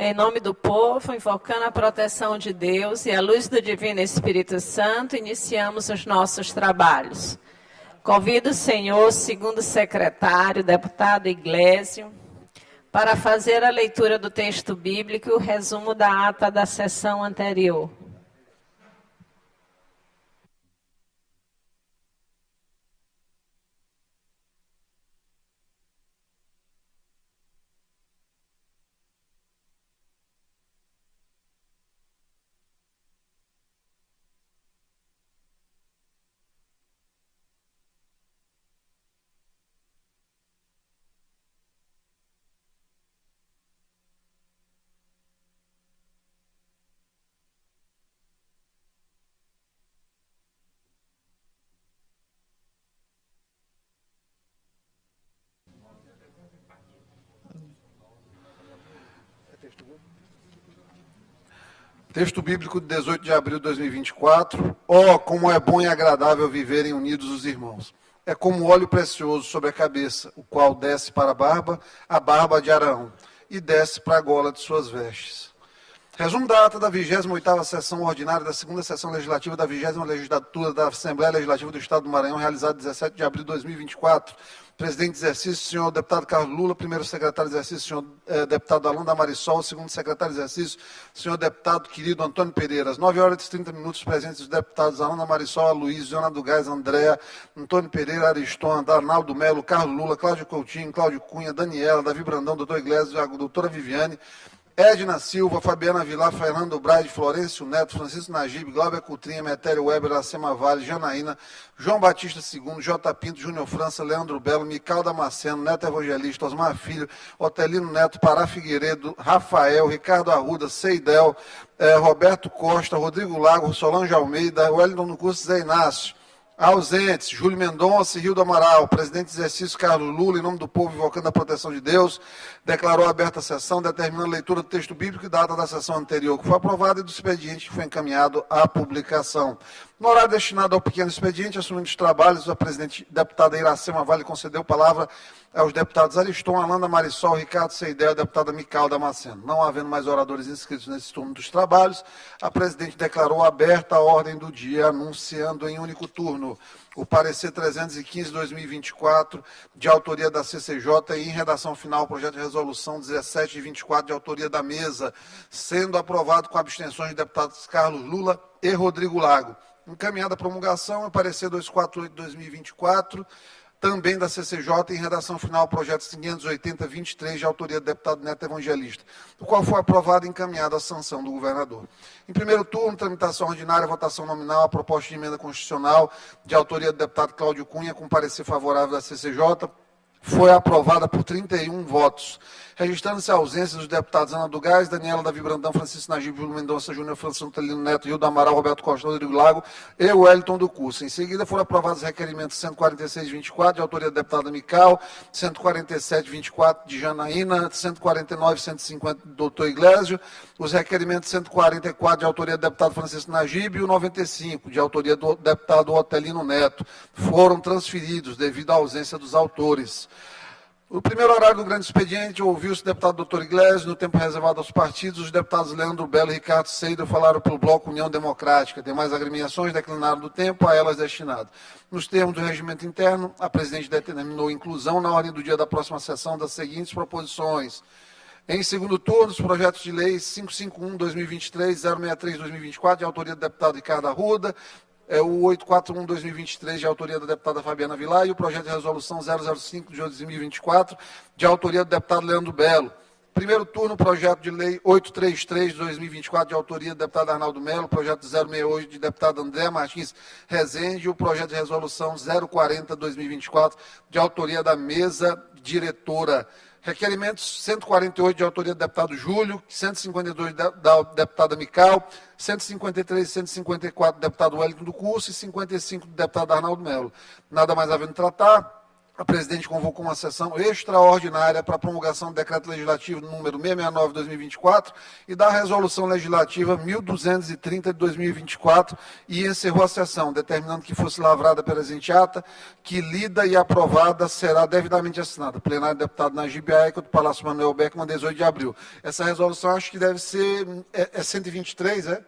Em nome do povo, invocando a proteção de Deus e a luz do Divino Espírito Santo, iniciamos os nossos trabalhos. Convido o senhor, segundo secretário, deputado Iglesio, para fazer a leitura do texto bíblico e o resumo da ata da sessão anterior. Texto bíblico de 18 de abril de 2024. Ó, como é bom e agradável viverem unidos os irmãos. É como óleo precioso sobre a cabeça, o qual desce para a barba de Arão, e desce para a gola de suas vestes. Resumo da ata da 28ª sessão ordinária da segunda sessão legislativa da 20ª legislatura da Assembleia Legislativa do Estado do Maranhão, realizada 17 de abril de 2024. Presidente de exercício, senhor deputado Carlos Lula. Primeiro secretário de exercício, senhor deputado Alain da Marisol. Segundo secretário de exercício, senhor deputado querido Antônio Pereira. Às 9h30, presentes os deputados Alain da Marisol, Aloysio, Leonardo Gás, Andréa, Antônio Pereira, Ariston, Arnaldo Melo, Carlos Lula, Cláudio Coutinho, Cláudio Cunha, Daniela, Davi Brandão, doutor Iglesias, doutora Viviane, Edna Silva, Fabiana Vilar, Fernando Braide, Florencio Neto, Francisco Najib, Glauber Coutrinha, Metério Weber, Aracema Vale, Janaína, João Batista II, J. Pinto, Júnior França, Leandro Belo, Mical Damasceno, Neto Evangelista, Osmar Filho, Otelino Neto, Pará Figueiredo, Rafael, Ricardo Arruda, Seidel, Roberto Costa, Rodrigo Lago, Solange Almeida, Wellington do Curso, Zé Inácio. Ausentes, Júlio Mendonça e Rio do Amaral. Presidente de exercício, Carlos Lula, em nome do povo, invocando a proteção de Deus, declarou aberta a sessão, determinando a leitura do texto bíblico e data da sessão anterior, que foi aprovada, e do expediente que foi encaminhado à publicação. No horário destinado ao pequeno expediente, assumindo os trabalhos, a presidente deputada Iracema Vale concedeu palavra aos deputados Ariston, Alanda Marisol, Ricardo Seidel e a deputada Mical Damasceno. Não havendo mais oradores inscritos nesse turno dos trabalhos, a presidente declarou aberta a ordem do dia, anunciando em único turno o parecer 315/2024, de autoria da CCJ, e em redação final o projeto de resolução 17 de 24, de autoria da mesa, sendo aprovado com abstenções de deputados Carlos Lula e Rodrigo Lago. Encaminhada a promulgação, o parecer 248/2024, também da CCJ, em redação final, o projeto 580/23, de autoria do deputado Neto Evangelista, o qual foi aprovado e encaminhado à sanção do governador. Em primeiro turno, tramitação ordinária, votação nominal, a proposta de emenda constitucional, de autoria do deputado Cláudio Cunha, com parecer favorável da CCJ, foi aprovada por 31 votos. Registrando-se a ausência dos deputados Ana do Gás, Daniela, Davi Brandão, Francisco Najib, Júlio Mendonça, Júnior França, Antelino Neto, Rio do Amaral, Roberto Costa, Rodrigo Lago e Wellington do Curso. Em seguida, foram aprovados os requerimentos 146/24, de autoria da deputada Mical, 147/24, de Janaína, 149/150, do doutor Iglesio, os requerimentos 144, de autoria do deputado Francisco Najib, e o 95, de autoria do deputado Otelino Neto, foram transferidos devido à ausência dos autores. No primeiro horário do grande expediente, ouviu-se o deputado doutor Iglesias. No tempo reservado aos partidos, os deputados Leandro Belo e Ricardo Seidel falaram pelo Bloco União Democrática. Demais agremiações declinaram do tempo a elas destinado. Nos termos do regimento interno, a presidente determinou a inclusão na ordem do dia da próxima sessão das seguintes proposições. Em segundo turno, os projetos de lei 551/2023, 063/2024, de autoria do deputado Ricardo Arruda, o 841/2023, de autoria da deputada Fabiana Vilar, e o projeto de resolução 005 de 2024, de autoria do deputado Leandro Belo. Primeiro turno, projeto de lei 833 de 2024, de autoria do deputado Arnaldo Melo, projeto 068 de deputado André Martins Rezende, e o projeto de resolução 040/2024, de autoria da mesa diretora. Requerimentos 148, de autoria do deputado Júlio, 152 da deputada Mical, 153 e 154 do deputado Wellington do Curso e 55 do deputado Arnaldo Melo. Nada mais havendo tratar, a presidente convocou uma sessão extraordinária para a promulgação do decreto legislativo número 669 de 2024 e da resolução legislativa 1230 de 2024 e encerrou a sessão, determinando que fosse lavrada a presente ata, que lida e aprovada será devidamente assinada. Plenário deputado Najib Aica, do Palácio Manuel Beckmann, 18 de abril. Essa resolução acho que deve ser, é 123, é?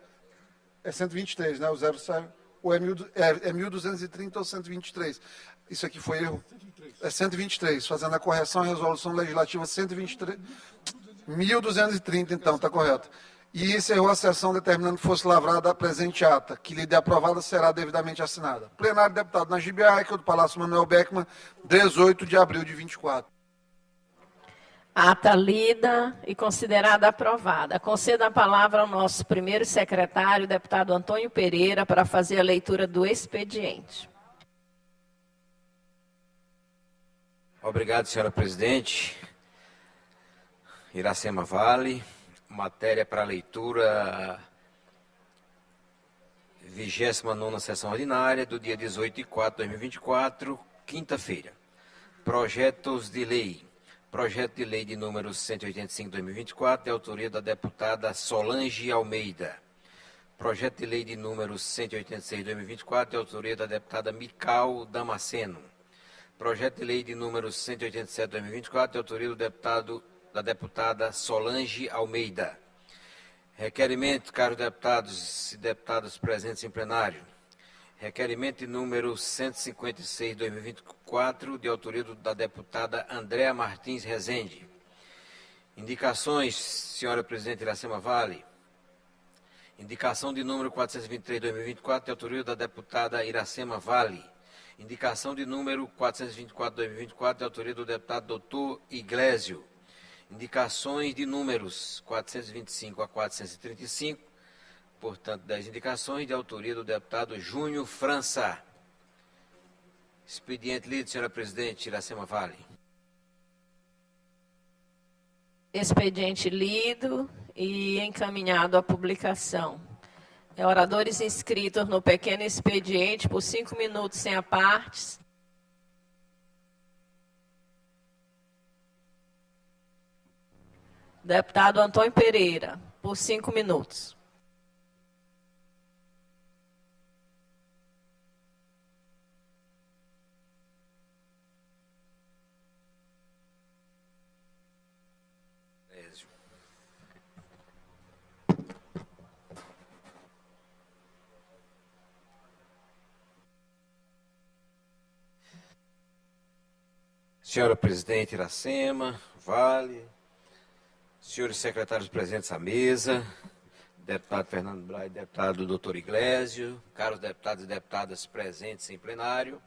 É 123, né? O zero sai, ou é 1230 ou 123. Isso aqui foi erro. É 123, fazendo a correção, a resolução legislativa 123. 1230, então, está correto. E encerrou a sessão determinando que fosse lavrada a presente ata, que lhe de aprovada será devidamente assinada. Plenário deputado Najib Aica, do Palácio Manuel Beckmann, 18 de abril de 24. Ata lida e considerada aprovada. Concedo a palavra ao nosso primeiro secretário, deputado Antônio Pereira, para fazer a leitura do expediente. Obrigado, senhora presidente. Iracema Vale, matéria para leitura, 29ª sessão ordinária do dia 18/4/2024, quinta-feira. Projetos de lei. Projeto de lei de número 185/2024, de autoria da deputada Solange Almeida. Projeto de lei de número 186/2024, de autoria da deputada Mical Damasceno. Projeto de lei de número 187/2024, de autoria da deputada Solange Almeida. Requerimento, caros deputados e deputadas presentes em plenário. Requerimento de número 156/2024, de autoria da deputada Andréa Martins Rezende. Indicações, senhora presidente Iracema Vale. Indicação de número 423/2024, de autoria da deputada Iracema Vale. Indicação de número 424/2024, de autoria do deputado doutor Iglesio. Indicações de números 425 a 435, portanto, 10 indicações, de autoria do deputado Júnior França. Expediente lido, senhora presidente Iracema Vale. Expediente lido e encaminhado à publicação. Oradores inscritos no pequeno expediente por 5 minutos sem apartes. Deputado Antônio Pereira, por 5 minutos. Senhora presidente Iracema Vale, senhores secretários presentes à mesa, deputado Fernando Braz, deputado doutor Iglesio, caros deputados e deputadas presentes em plenário,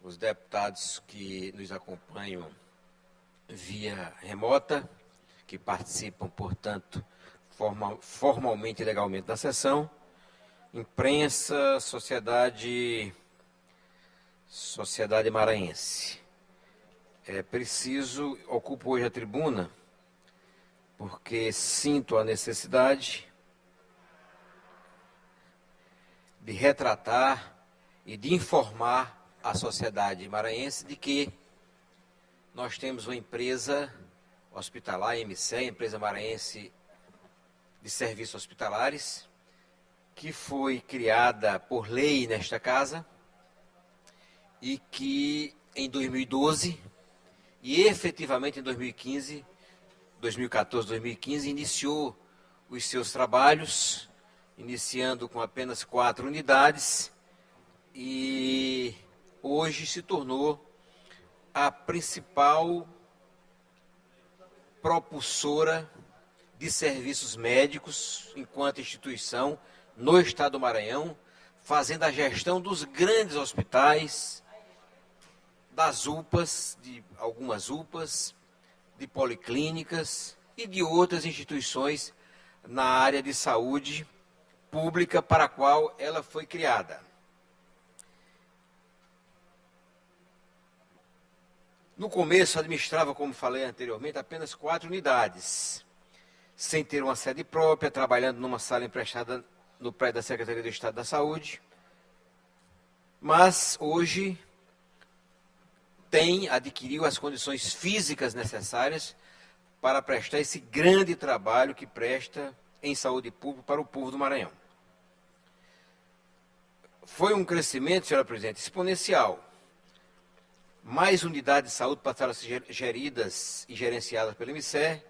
os deputados que nos acompanham via remota, que participam, portanto, formalmente e legalmente da sessão, imprensa, sociedade maranhense. É preciso, ocupo hoje a tribuna, porque sinto a necessidade de retratar e de informar a sociedade maranhense de que nós temos uma empresa hospitalar, a MCE, Empresa Maranhense de Serviços Hospitalares, que foi criada por lei nesta casa e que em 2012 e efetivamente em 2014, 2015, iniciou os seus trabalhos, iniciando com apenas 4 unidades e hoje se tornou a principal propulsora de serviços médicos enquanto instituição no estado do Maranhão, fazendo a gestão dos grandes hospitais, das UPAs, de algumas UPAs, de policlínicas e de outras instituições na área de saúde pública para a qual ela foi criada. No começo, administrava, como falei anteriormente, apenas 4 unidades, sem ter uma sede própria, trabalhando numa sala emprestada no prédio da Secretaria do Estado da Saúde. Mas, hoje, adquiriu as condições físicas necessárias para prestar esse grande trabalho que presta em saúde pública para o povo do Maranhão. Foi um crescimento, senhora presidente, exponencial. Mais unidades de saúde passaram a ser geridas e gerenciadas pelo IMICE.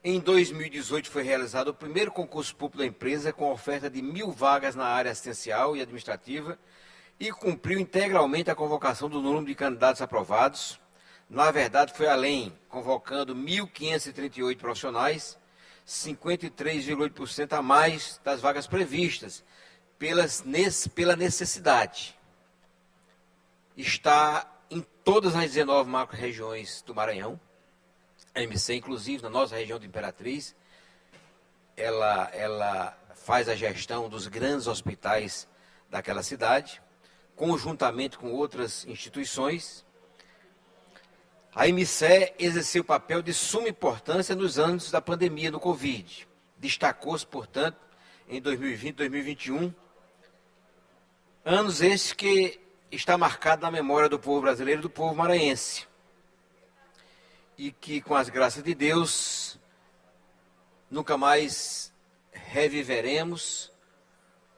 Em 2018 foi realizado o primeiro concurso público da empresa com oferta de 1.000 vagas na área assistencial e administrativa e cumpriu integralmente a convocação do número de candidatos aprovados. Na verdade, foi além, convocando 1.538 profissionais, 53,8% a mais das vagas previstas, pela necessidade. Está em todas as 19 macro-regiões do Maranhão, a MC, inclusive, na nossa região de Imperatriz, ela faz a gestão dos grandes hospitais daquela cidade, conjuntamente com outras instituições. A IMICE exerceu papel de suma importância nos anos da pandemia do Covid. Destacou-se, portanto, em 2020 e 2021, anos esses que está marcado na memória do povo brasileiro e do povo maranhense. E que, com as graças de Deus, nunca mais reviveremos,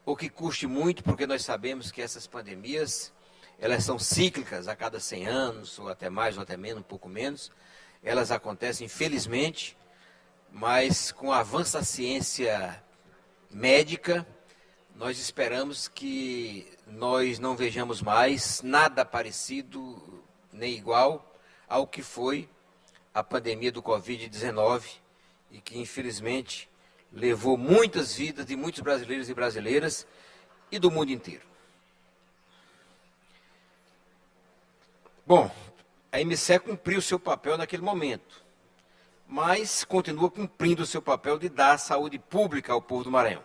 o que custe muito, porque nós sabemos que essas pandemias, elas são cíclicas a cada 100 anos, ou até mais, ou até menos, um pouco menos. Elas acontecem, infelizmente, mas com o avanço da ciência médica, nós esperamos que nós não vejamos mais nada parecido, nem igual ao que foi a pandemia do Covid-19 e que, infelizmente, levou muitas vidas de muitos brasileiros e brasileiras e do mundo inteiro. Bom, a IMICE cumpriu o seu papel naquele momento, mas continua cumprindo o seu papel de dar saúde pública ao povo do Maranhão.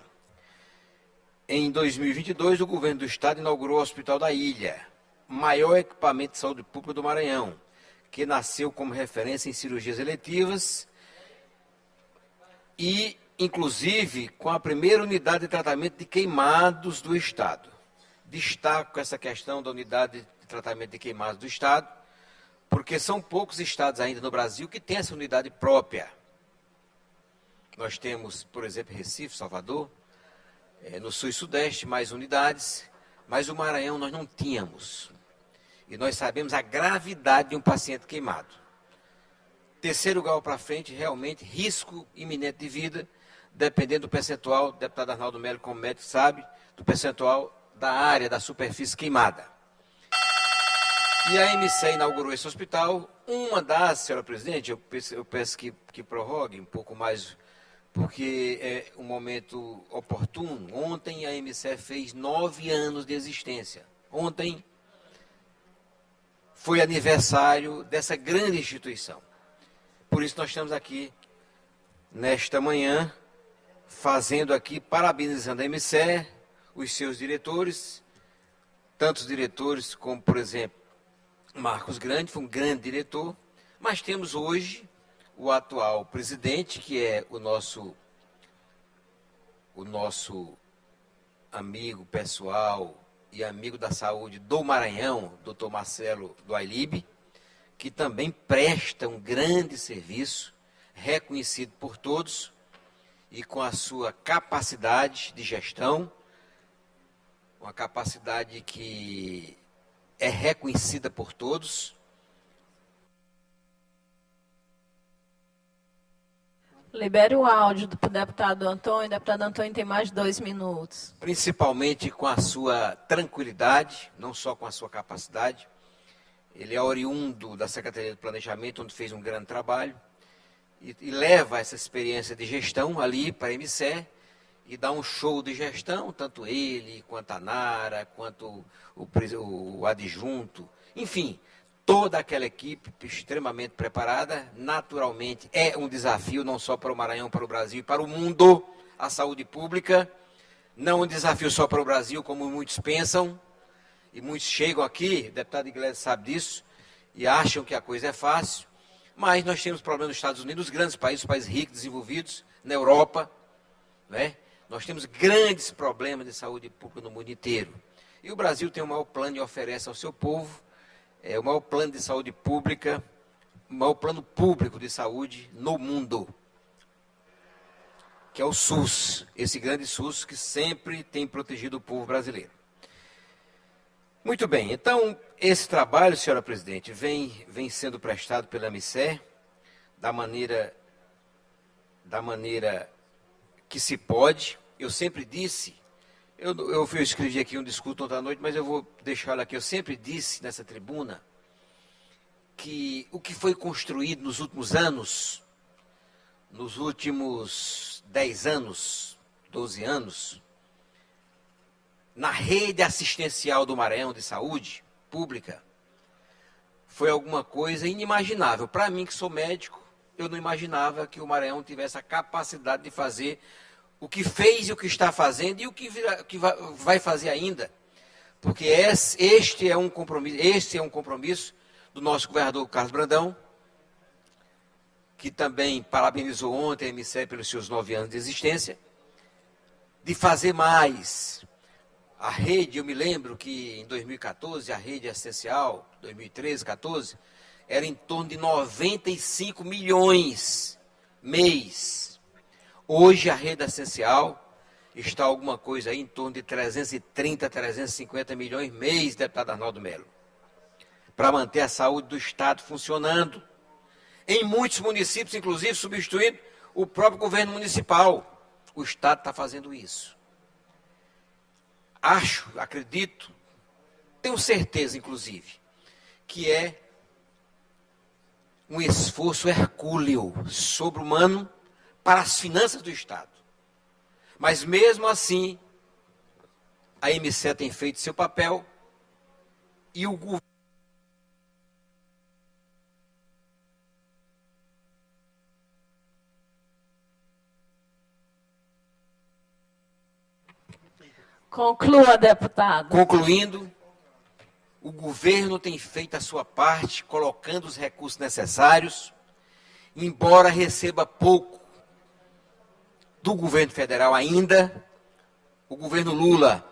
Em 2022, o governo do estado inaugurou o Hospital da Ilha, maior equipamento de saúde pública do Maranhão, que nasceu como referência em cirurgias eletivas e, inclusive, com a primeira unidade de tratamento de queimados do estado. Destaco essa questão da unidade de tratamento de queimados do estado, porque são poucos estados ainda no Brasil que têm essa unidade própria. Nós temos, por exemplo, Recife, Salvador, no sul e sudeste, mais unidades, mas o Maranhão nós não tínhamos. E nós sabemos a gravidade de um paciente queimado. Terceiro grau para frente, realmente, risco iminente de vida, dependendo do percentual, o deputado Arnaldo Melo, como médico, sabe, do percentual da área da superfície queimada. E a IMICE inaugurou esse hospital. Uma das, senhora presidente, eu peço que prorrogue um pouco mais, porque é um momento oportuno. Ontem a IMICE fez 9 anos de existência. Ontem foi aniversário dessa grande instituição. Por isso nós estamos aqui, nesta manhã, fazendo aqui, parabenizando a IMICE, os seus diretores, tantos diretores como, por exemplo, Marcos Grande, foi um grande diretor, mas temos hoje o atual presidente, que é o nosso amigo pessoal e amigo da saúde do Maranhão, doutor Marcelo do Ailib, que também presta um grande serviço, reconhecido por todos, e com a sua capacidade de gestão, uma capacidade que é reconhecida por todos. Libere o áudio do deputado Antônio. O deputado Antônio tem mais de 2 minutos. Principalmente com a sua tranquilidade, não só com a sua capacidade. Ele é oriundo da Secretaria de Planejamento, onde fez um grande trabalho, e leva essa experiência de gestão ali para a IMICE e dá um show de gestão, tanto ele, quanto a Nara, quanto o adjunto, enfim, toda aquela equipe extremamente preparada. Naturalmente, é um desafio não só para o Maranhão, para o Brasil e para o mundo, a saúde pública. Não um desafio só para o Brasil, como muitos pensam, e muitos chegam aqui, o deputado Iglesias sabe disso, e acham que a coisa é fácil, mas nós temos problemas nos Estados Unidos, grandes países, os países ricos, desenvolvidos, na Europa, né? Nós temos grandes problemas de saúde pública no mundo inteiro. E o Brasil tem o maior plano e oferece ao seu povo é o maior plano de saúde pública, o maior plano público de saúde no mundo, que é o SUS, esse grande SUS que sempre tem protegido o povo brasileiro. Muito bem, então, esse trabalho, senhora presidente, vem sendo prestado pela MICE da maneira que se pode. Eu sempre disse, eu escrevi aqui um discurso ontem à noite, mas eu vou deixá-lo aqui. Eu sempre disse nessa tribuna que o que foi construído nos últimos anos, nos últimos 10 anos, 12 anos, na rede assistencial do Maranhão de saúde pública, foi alguma coisa inimaginável. Para mim, que sou médico, eu não imaginava que o Maranhão tivesse a capacidade de fazer o que fez e o que está fazendo e o que vai fazer ainda. Porque este é um compromisso do nosso governador Carlos Brandão, que também parabenizou ontem a MICE pelos seus 9 anos de existência, de fazer mais. A rede, eu me lembro que em 2014, a rede assistencial, 2013, 2014, era em torno de 95 milhões mês. Hoje a rede assistencial está alguma coisa aí em torno de 330, 350 milhões mês, deputado Arnaldo Melo, para manter a saúde do Estado funcionando. Em muitos municípios, inclusive, substituindo o próprio governo municipal. O Estado está fazendo isso. Acredito, tenho certeza, inclusive, que é um esforço hercúleo, sobre-humano, para as finanças do Estado. Mas, mesmo assim, a MICE tem feito seu papel e o governo. Conclua, deputado. Concluindo, o governo tem feito a sua parte, colocando os recursos necessários, embora receba pouco do governo federal ainda. O governo Lula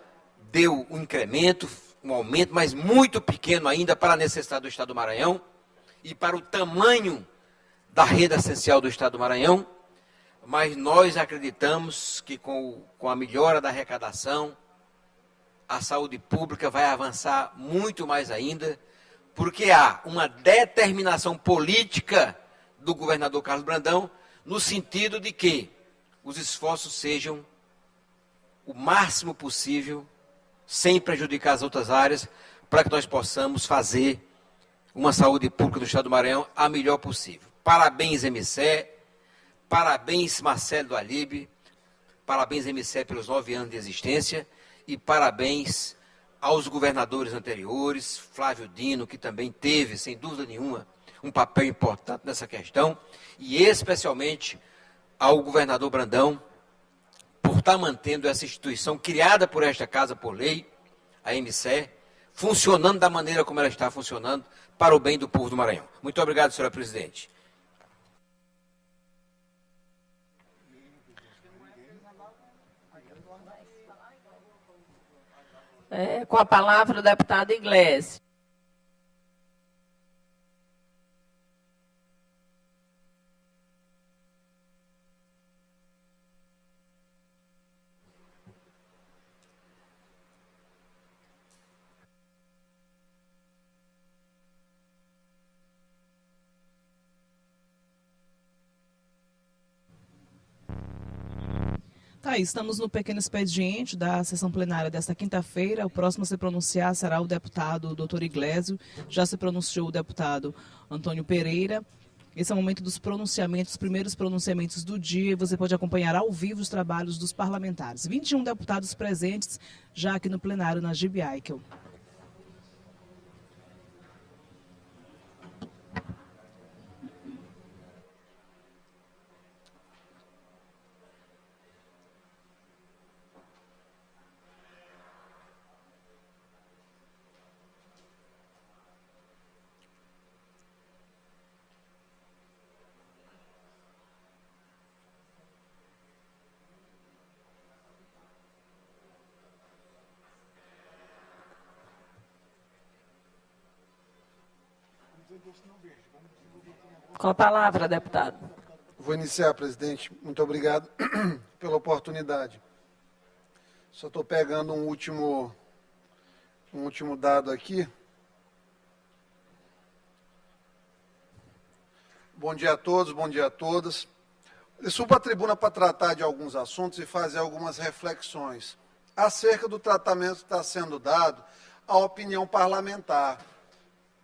deu um incremento, um aumento, mas muito pequeno ainda para a necessidade do Estado do Maranhão e para o tamanho da rede essencial do Estado do Maranhão. Mas nós acreditamos que com a melhora da arrecadação, a saúde pública vai avançar muito mais ainda, porque há uma determinação política do governador Carlos Brandão, no sentido de que os esforços sejam o máximo possível, sem prejudicar as outras áreas, para que nós possamos fazer uma saúde pública do Estado do Maranhão a melhor possível. Parabéns, MICE, parabéns, Marcelo do Alibe, parabéns, MICE, pelos 9 anos de existência, e parabéns aos governadores anteriores, Flávio Dino, que também teve, sem dúvida nenhuma, um papel importante nessa questão, e especialmente ao governador Brandão, por estar mantendo essa instituição criada por esta casa por lei, a MICE, funcionando da maneira como ela está funcionando, para o bem do povo do Maranhão. Muito obrigado, senhora presidente. Com a palavra o deputado Iglesias. Tá, estamos no pequeno expediente da sessão plenária desta quinta-feira. O próximo a se pronunciar será o deputado Dr. Iglesias. Já se pronunciou o deputado Antônio Pereira. Esse é o momento dos pronunciamentos, os primeiros pronunciamentos do dia. Você pode acompanhar ao vivo os trabalhos dos parlamentares. 21 deputados presentes já aqui no plenário na GB Eichel. Com a palavra, deputado. Vou iniciar, presidente. Muito obrigado pela oportunidade. Só estou pegando um último dado aqui. Bom dia a todos, bom dia a todas. Eu subo à tribuna para tratar de alguns assuntos e fazer algumas reflexões acerca do tratamento que está sendo dado à opinião parlamentar.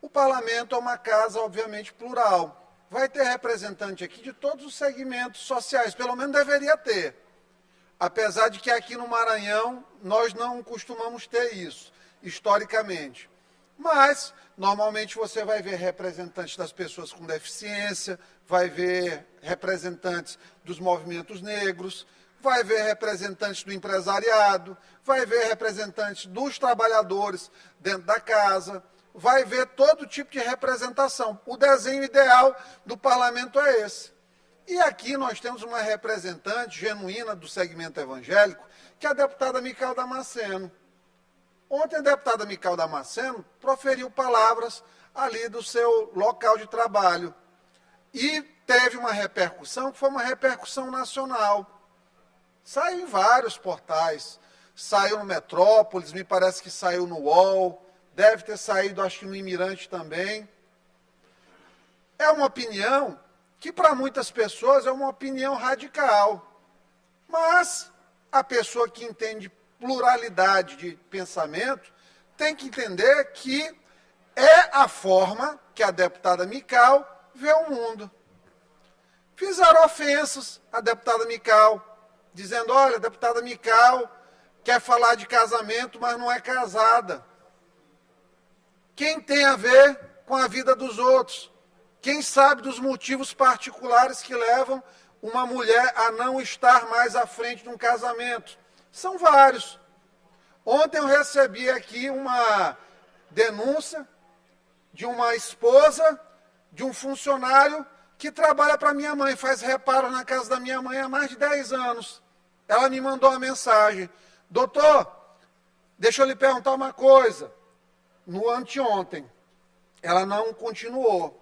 O parlamento é uma casa, obviamente, plural. Vai ter representante aqui de todos os segmentos sociais, pelo menos deveria ter. Apesar de que aqui no Maranhão nós não costumamos ter isso, historicamente. Mas, normalmente, você vai ver representantes das pessoas com deficiência, vai ver representantes dos movimentos negros, vai ver representantes do empresariado, vai ver representantes dos trabalhadores dentro da casa, vai ver todo tipo de representação. O desenho ideal do parlamento é esse. E aqui nós temos uma representante genuína do segmento evangélico, que é a deputada Micael Damasceno. Ontem a deputada Micael Damasceno proferiu palavras ali do seu local de trabalho. E teve uma repercussão, que foi uma repercussão nacional. Saiu em vários portais. Saiu no Metrópolis, me parece que saiu no UOL, deve ter saído, acho que no Imirante também. É uma opinião que para muitas pessoas é uma opinião radical. Mas a pessoa que entende pluralidade de pensamento tem que entender que é a forma que a deputada Micael vê o mundo. Fizeram ofensas à deputada Micael, dizendo, olha, a deputada Micael quer falar de casamento, mas não é casada. Quem tem a ver com a vida dos outros? Quem sabe dos motivos particulares que levam uma mulher a não estar mais à frente de um casamento? São vários. Ontem eu recebi aqui uma denúncia de uma esposa de um funcionário que trabalha para minha mãe, faz reparos na casa da minha mãe há mais de 10 anos. Ela me mandou uma mensagem. Doutor, deixa eu lhe perguntar uma coisa. No anteontem, ela não continuou.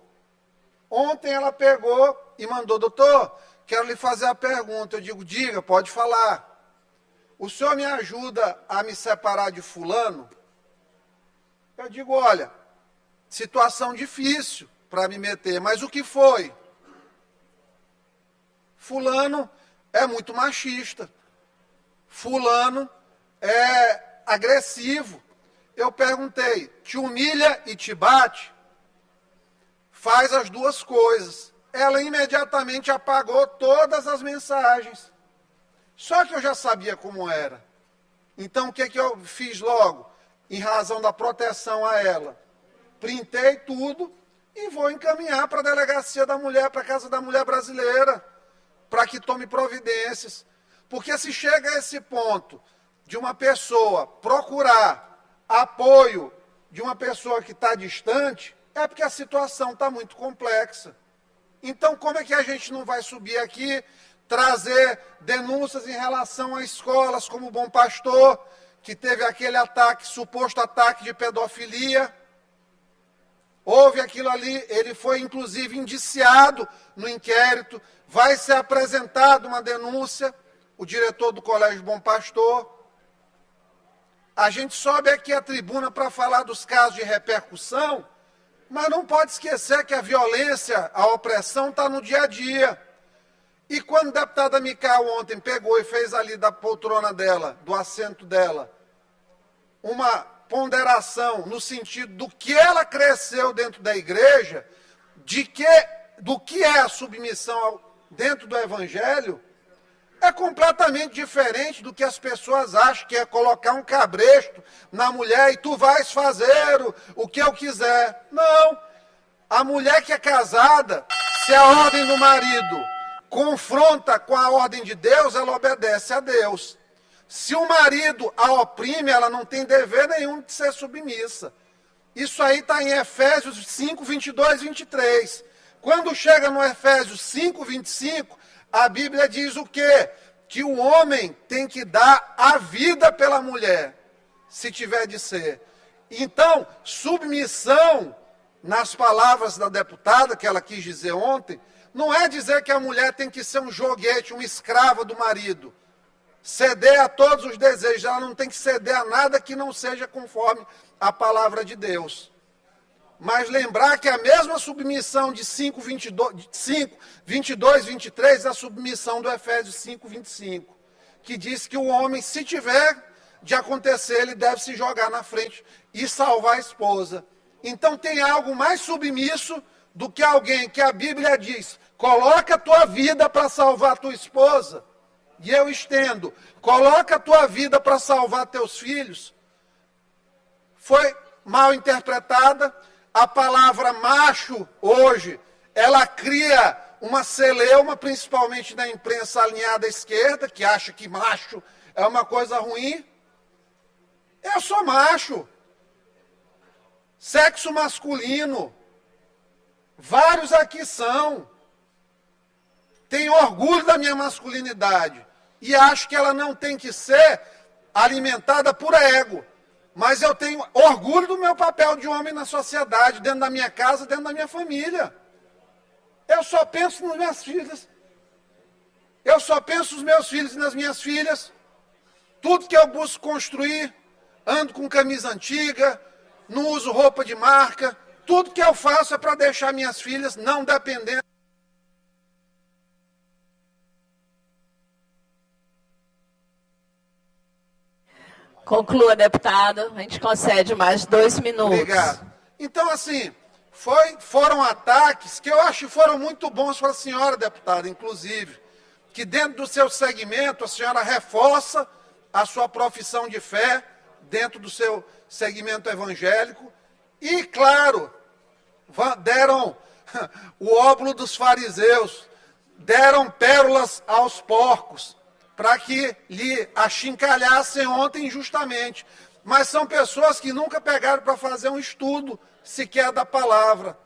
Ontem ela pegou e mandou, doutor, quero lhe fazer a pergunta. Eu digo, diga, pode falar. O senhor me ajuda a me separar de fulano? Eu digo, olha, situação difícil para me meter, mas o que foi? Fulano é muito machista. Fulano é agressivo. Eu perguntei, te humilha e te bate? Faz as duas coisas. Ela imediatamente apagou todas as mensagens. Só que eu já sabia como era. Então, o que eu fiz logo? Em razão da proteção a ela. Printei tudo e vou encaminhar para a Delegacia da Mulher, para a Casa da Mulher Brasileira, para que tome providências. Porque se chega a esse ponto de uma pessoa procurar apoio de uma pessoa que está distante, é porque a situação está muito complexa. Então, como é que a gente não vai subir aqui, trazer denúncias em relação a escolas como o Bom Pastor, que teve aquele ataque, suposto ataque de pedofilia? Houve aquilo ali, ele foi inclusive indiciado no inquérito, vai ser apresentada uma denúncia, o diretor do Colégio Bom Pastor. A gente sobe aqui à tribuna para falar dos casos de repercussão, mas não pode esquecer que a violência, a opressão está no dia a dia. E quando a deputada Micael ontem pegou e fez ali da poltrona dela, do assento dela, uma ponderação no sentido do que ela cresceu dentro da igreja, do que é a submissão dentro do evangelho, é completamente diferente do que as pessoas acham, que é colocar um cabresto na mulher e tu vais fazer o que eu quiser. Não. A mulher que é casada, se a ordem do marido confronta com a ordem de Deus, ela obedece a Deus. Se o marido a oprime, ela não tem dever nenhum de ser submissa. Isso aí está em Efésios 5, 22, 23. Quando chega no Efésios 5, 25, a Bíblia diz o quê? Que o homem tem que dar a vida pela mulher, se tiver de ser. Então, submissão nas palavras da deputada, que ela quis dizer ontem, não é dizer que a mulher tem que ser um joguete, uma escrava do marido, ceder a todos os desejos, ela não tem que ceder a nada que não seja conforme a palavra de Deus. Mas lembrar que a mesma submissão de 5, 22, 23, é a submissão do Efésios 5, 25, que diz que o homem, se tiver de acontecer, ele deve se jogar na frente e salvar a esposa. Então tem algo mais submisso do que alguém que a Bíblia diz, coloca a tua vida para salvar a tua esposa. E eu estendo, coloca a tua vida para salvar teus filhos. Foi mal interpretada. A palavra macho, hoje, ela cria uma celeuma, principalmente na imprensa alinhada à esquerda, que acha que macho é uma coisa ruim. Eu sou macho. Sexo masculino. Vários aqui são. Tenho orgulho da minha masculinidade. E acho que ela não tem que ser alimentada por ego. Mas eu tenho orgulho do meu papel de homem na sociedade, dentro da minha casa, dentro da minha família. Eu só penso nas minhas filhas. Eu só penso nos meus filhos e nas minhas filhas. Tudo que eu busco construir, ando com camisa antiga, não uso roupa de marca. Tudo que eu faço é para deixar minhas filhas não dependendo. Conclua, deputado. A gente concede mais 2 minutos. Obrigado. Então, assim, foram ataques que eu acho que foram muito bons para a senhora, deputada, inclusive, que dentro do seu segmento a senhora reforça a sua profissão de fé dentro do seu segmento evangélico e, claro, deram o óbolo dos fariseus, deram pérolas aos porcos, para que lhe achincalhassem ontem injustamente. Mas são pessoas que nunca pegaram para fazer um estudo sequer da palavra.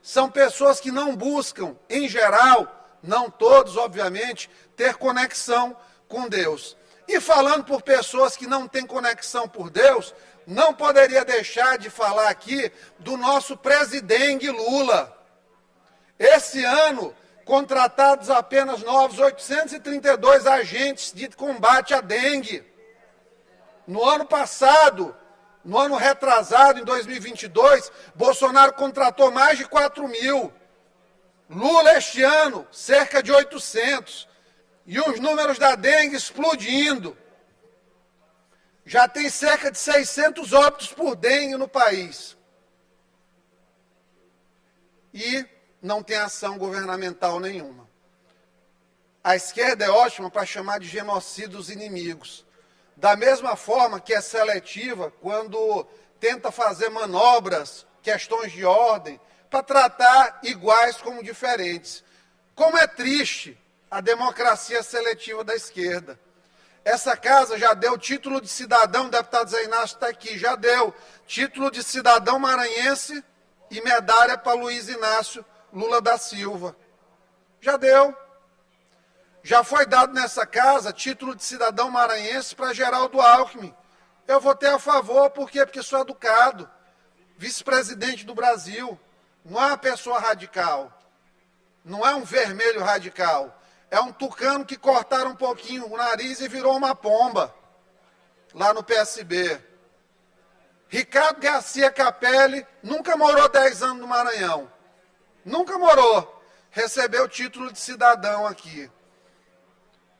São pessoas que não buscam, em geral, não todos, obviamente, ter conexão com Deus. E falando por pessoas que não têm conexão por Deus, não poderia deixar de falar aqui do nosso presidente Lula. Esse ano, contratados apenas novos 832 agentes de combate à dengue. No ano passado, no ano retrasado, em 2022, Bolsonaro contratou mais de 4.000. Lula, este ano, cerca de 800. E os números da dengue explodindo. Já tem cerca de 600 óbitos por dengue no país. E não tem ação governamental nenhuma. A esquerda é ótima para chamar de genocídio os inimigos. Da mesma forma que é seletiva quando tenta fazer manobras, questões de ordem, para tratar iguais como diferentes. Como é triste a democracia seletiva da esquerda. Essa casa já deu título de cidadão, o deputado Zé Inácio está aqui, já deu título de cidadão maranhense e medalha para Luiz Inácio Lula da Silva. Já deu. Já foi dado nessa casa título de cidadão maranhense para Geraldo Alckmin. Eu votei a favor, por quê? Porque sou educado. Vice-presidente do Brasil. Não é uma pessoa radical. Não é um vermelho radical. É um tucano que cortaram um pouquinho o nariz e virou uma pomba. Lá no PSB. Ricardo Garcia Capelli nunca morou 10 anos no Maranhão. Nunca morou. Recebeu o título de cidadão aqui.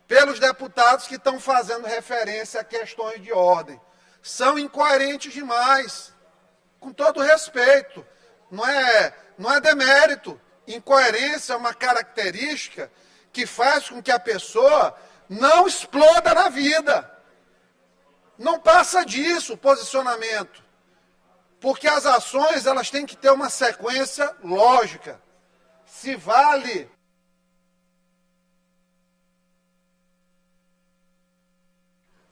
Pelos deputados que estão fazendo referência a questões de ordem. São incoerentes demais. Com todo respeito. Não é demérito. Incoerência é uma característica que faz com que a pessoa não exploda na vida. Não passa disso o posicionamento. Porque as ações, elas têm que ter uma sequência lógica. Se vale...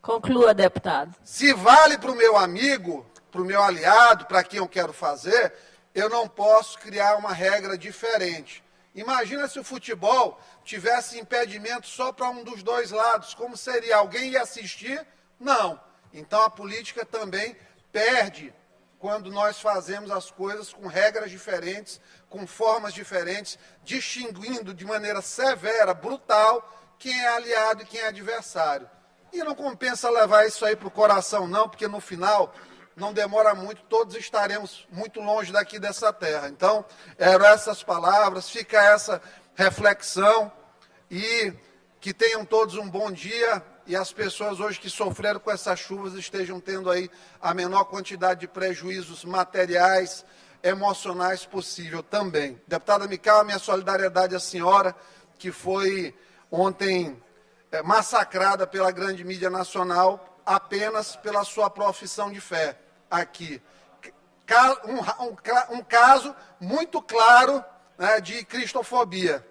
Conclua, deputado. Se vale para o meu amigo, para o meu aliado, para quem eu quero fazer, eu não posso criar uma regra diferente. Imagina se o futebol tivesse impedimento só para um dos dois lados. Como seria? Alguém ia assistir? Não. Então a política também perde quando nós fazemos as coisas com regras diferentes, com formas diferentes, distinguindo de maneira severa, brutal, quem é aliado e quem é adversário. E não compensa levar isso aí para o coração, não, porque no final, não demora muito, todos estaremos muito longe daqui dessa terra. Então, eram essas palavras, fica essa reflexão, e que tenham todos um bom dia, e as pessoas hoje que sofreram com essas chuvas estejam tendo aí a menor quantidade de prejuízos materiais, emocionais possível também. Deputada Mical, minha solidariedade à senhora, que foi ontem massacrada pela grande mídia nacional apenas pela sua profissão de fé aqui. Um caso muito claro, né, de cristofobia.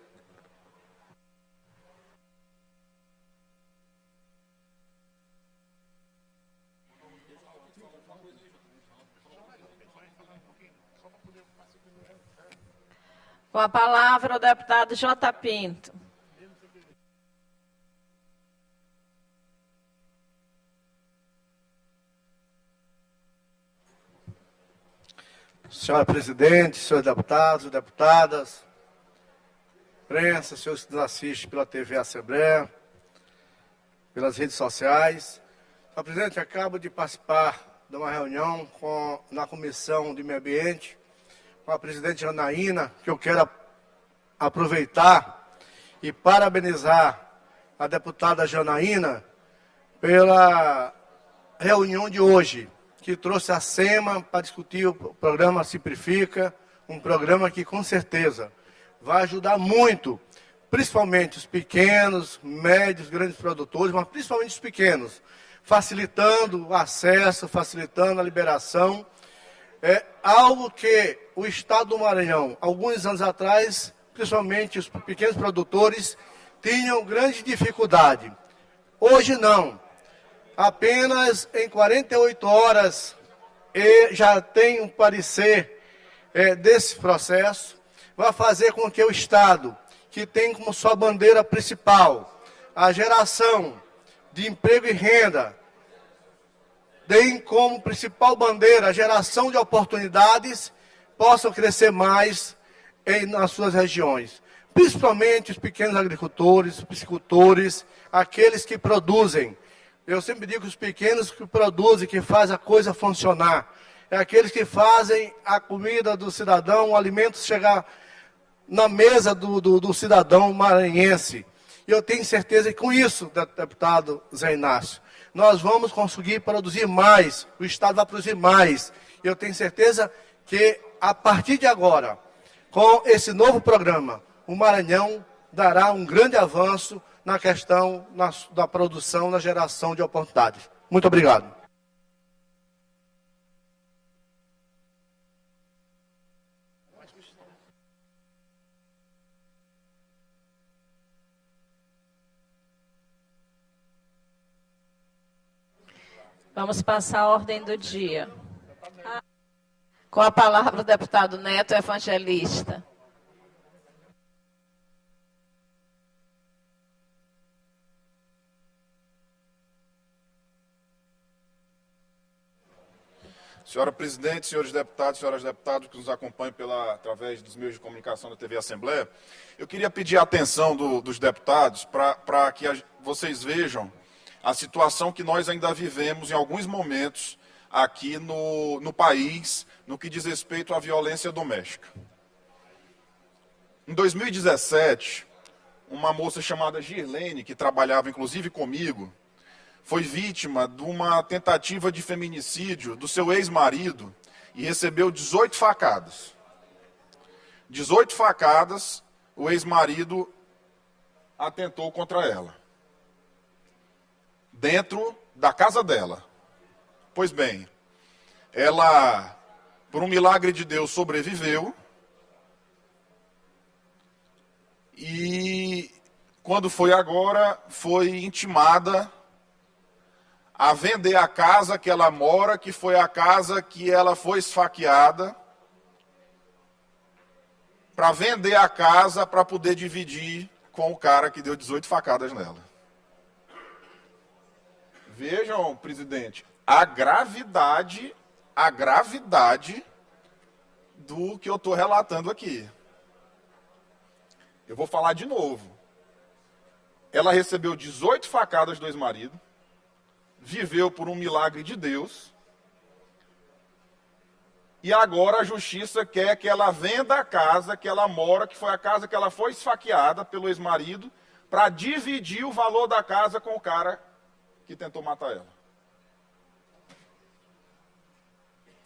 Com a palavra, o deputado J. Pinto. Senhora presidente, senhores deputados, deputadas, imprensa, senhores que nos assistem pela TV Assembleia, pelas redes sociais. Senhora presidente, acabo de participar de uma reunião na Comissão de Meio Ambiente com a presidente Janaína, que eu quero aproveitar e parabenizar a deputada Janaína pela reunião de hoje, que trouxe a SEMA para discutir o programa Simplifica, um programa que com certeza vai ajudar muito, principalmente os pequenos, médios, grandes produtores, mas principalmente os pequenos, facilitando o acesso, facilitando a liberação. É algo que o Estado do Maranhão, alguns anos atrás, principalmente os pequenos produtores, tinham grande dificuldade. Hoje não. Apenas em 48 horas já tem um parecer desse processo, vai fazer com que o Estado, que tem como sua bandeira principal a geração de emprego e renda, tem como principal bandeira a geração de oportunidades, possam crescer mais nas suas regiões. Principalmente os pequenos agricultores, os piscicultores, aqueles que produzem. Eu sempre digo que os pequenos que produzem, que fazem a coisa funcionar, é aqueles que fazem a comida do cidadão, o alimento chegar na mesa do cidadão maranhense. E eu tenho certeza que com isso, deputado Zé Inácio, nós vamos conseguir produzir mais, o Estado vai produzir mais. E eu tenho certeza que, a partir de agora, com esse novo programa, o Maranhão dará um grande avanço na questão da produção, na geração de oportunidades. Muito obrigado. Vamos passar a ordem do dia. Com a palavra o deputado Neto Evangelista. Senhora presidente, senhores deputados, senhoras deputadas que nos acompanham através dos meios de comunicação da TV Assembleia, eu queria pedir a atenção dos deputados para que vocês vejam a situação que nós ainda vivemos em alguns momentos aqui no país, no que diz respeito à violência doméstica. Em 2017, uma moça chamada Girlene, que trabalhava inclusive comigo, foi vítima de uma tentativa de feminicídio do seu ex-marido e recebeu 18 facadas. 18 facadas, o ex-marido atentou contra ela, dentro da casa dela. Pois bem, ela, por um milagre de Deus, sobreviveu e, quando foi agora, foi intimada a vender a casa que ela mora, que foi a casa que ela foi esfaqueada, para vender a casa para poder dividir com o cara que deu 18 facadas nela. Vejam, presidente, a gravidade a gravidade do que eu estou relatando aqui. Eu vou falar de novo. Ela recebeu 18 facadas do ex-marido, viveu por um milagre de Deus, e agora a justiça quer que ela venda a casa que ela mora, que foi a casa que ela foi esfaqueada pelo ex-marido, para dividir o valor da casa com o cara que tentou matar ela.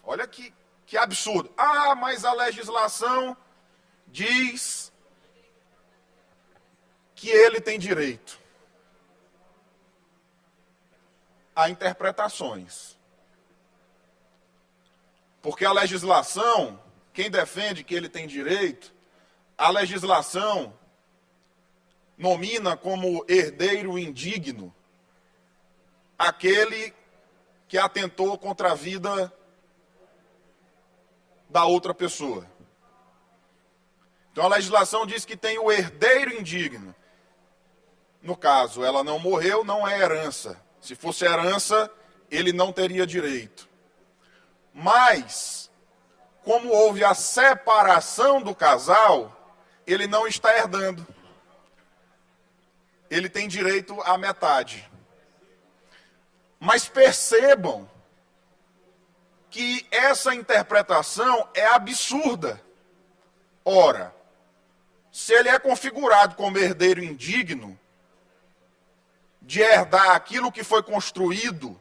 Olha que absurdo. Ah, mas a legislação diz que ele tem direito a interpretações. Porque a legislação, quem defende que ele tem direito, a legislação nomina como herdeiro indigno aquele que atentou contra a vida da outra pessoa. Então a legislação diz que tem o herdeiro indigno. No caso, ela não morreu, não é herança. Se fosse herança, ele não teria direito. Mas, como houve a separação do casal, ele não está herdando. Ele tem direito à metade. Mas percebam que essa interpretação é absurda. Ora, se ele é configurado como herdeiro indigno, de herdar aquilo que foi construído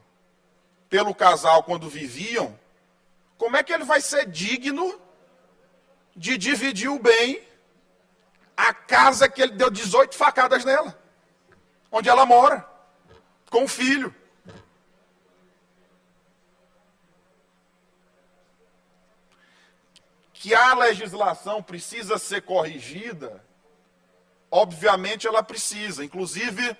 pelo casal quando viviam, como é que ele vai ser digno de dividir o bem, a casa que ele deu 18 facadas nela, onde ela mora, com o filho? Que a legislação precisa ser corrigida, obviamente ela precisa. Inclusive,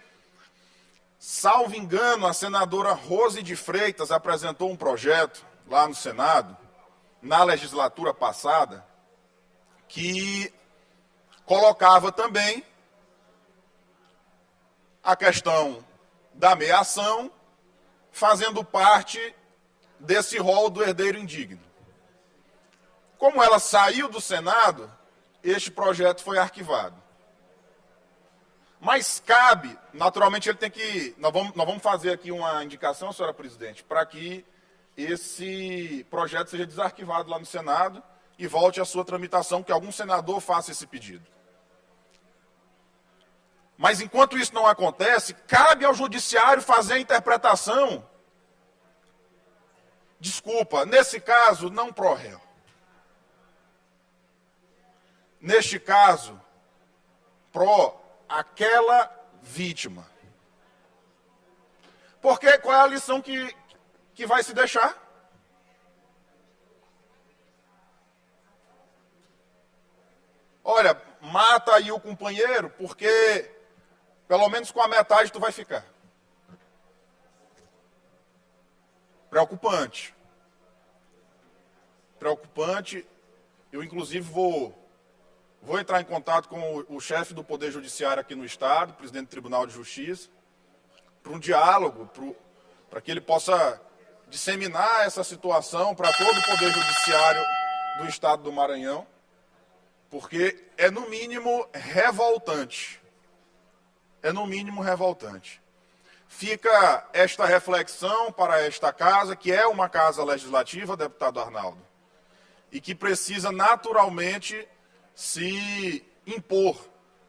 salvo engano, a senadora Rose de Freitas apresentou um projeto lá no Senado, na legislatura passada, que colocava também a questão da meação, fazendo parte desse rol do herdeiro indigno. Como ela saiu do Senado, este projeto foi arquivado. Mas cabe, naturalmente ele tem que... Nós vamos fazer aqui uma indicação, senhora presidente, para que esse projeto seja desarquivado lá no Senado e volte à sua tramitação, que algum senador faça esse pedido. Mas enquanto isso não acontece, cabe ao judiciário fazer a interpretação. Desculpa, nesse caso, não pro réu. Neste caso, pro aquela vítima. Porque qual é a lição que vai se deixar? Olha, mata aí o companheiro, porque pelo menos com a metade tu vai ficar. Preocupante. Preocupante. Eu, inclusive, vou entrar em contato com o chefe do Poder Judiciário aqui no Estado, presidente do Tribunal de Justiça, para um diálogo, para que ele possa disseminar essa situação para todo o Poder Judiciário do Estado do Maranhão, porque é, no mínimo, revoltante. É, no mínimo, revoltante. Fica esta reflexão para esta casa, que é uma casa legislativa, deputado Arnaldo, e que precisa, naturalmente, se impor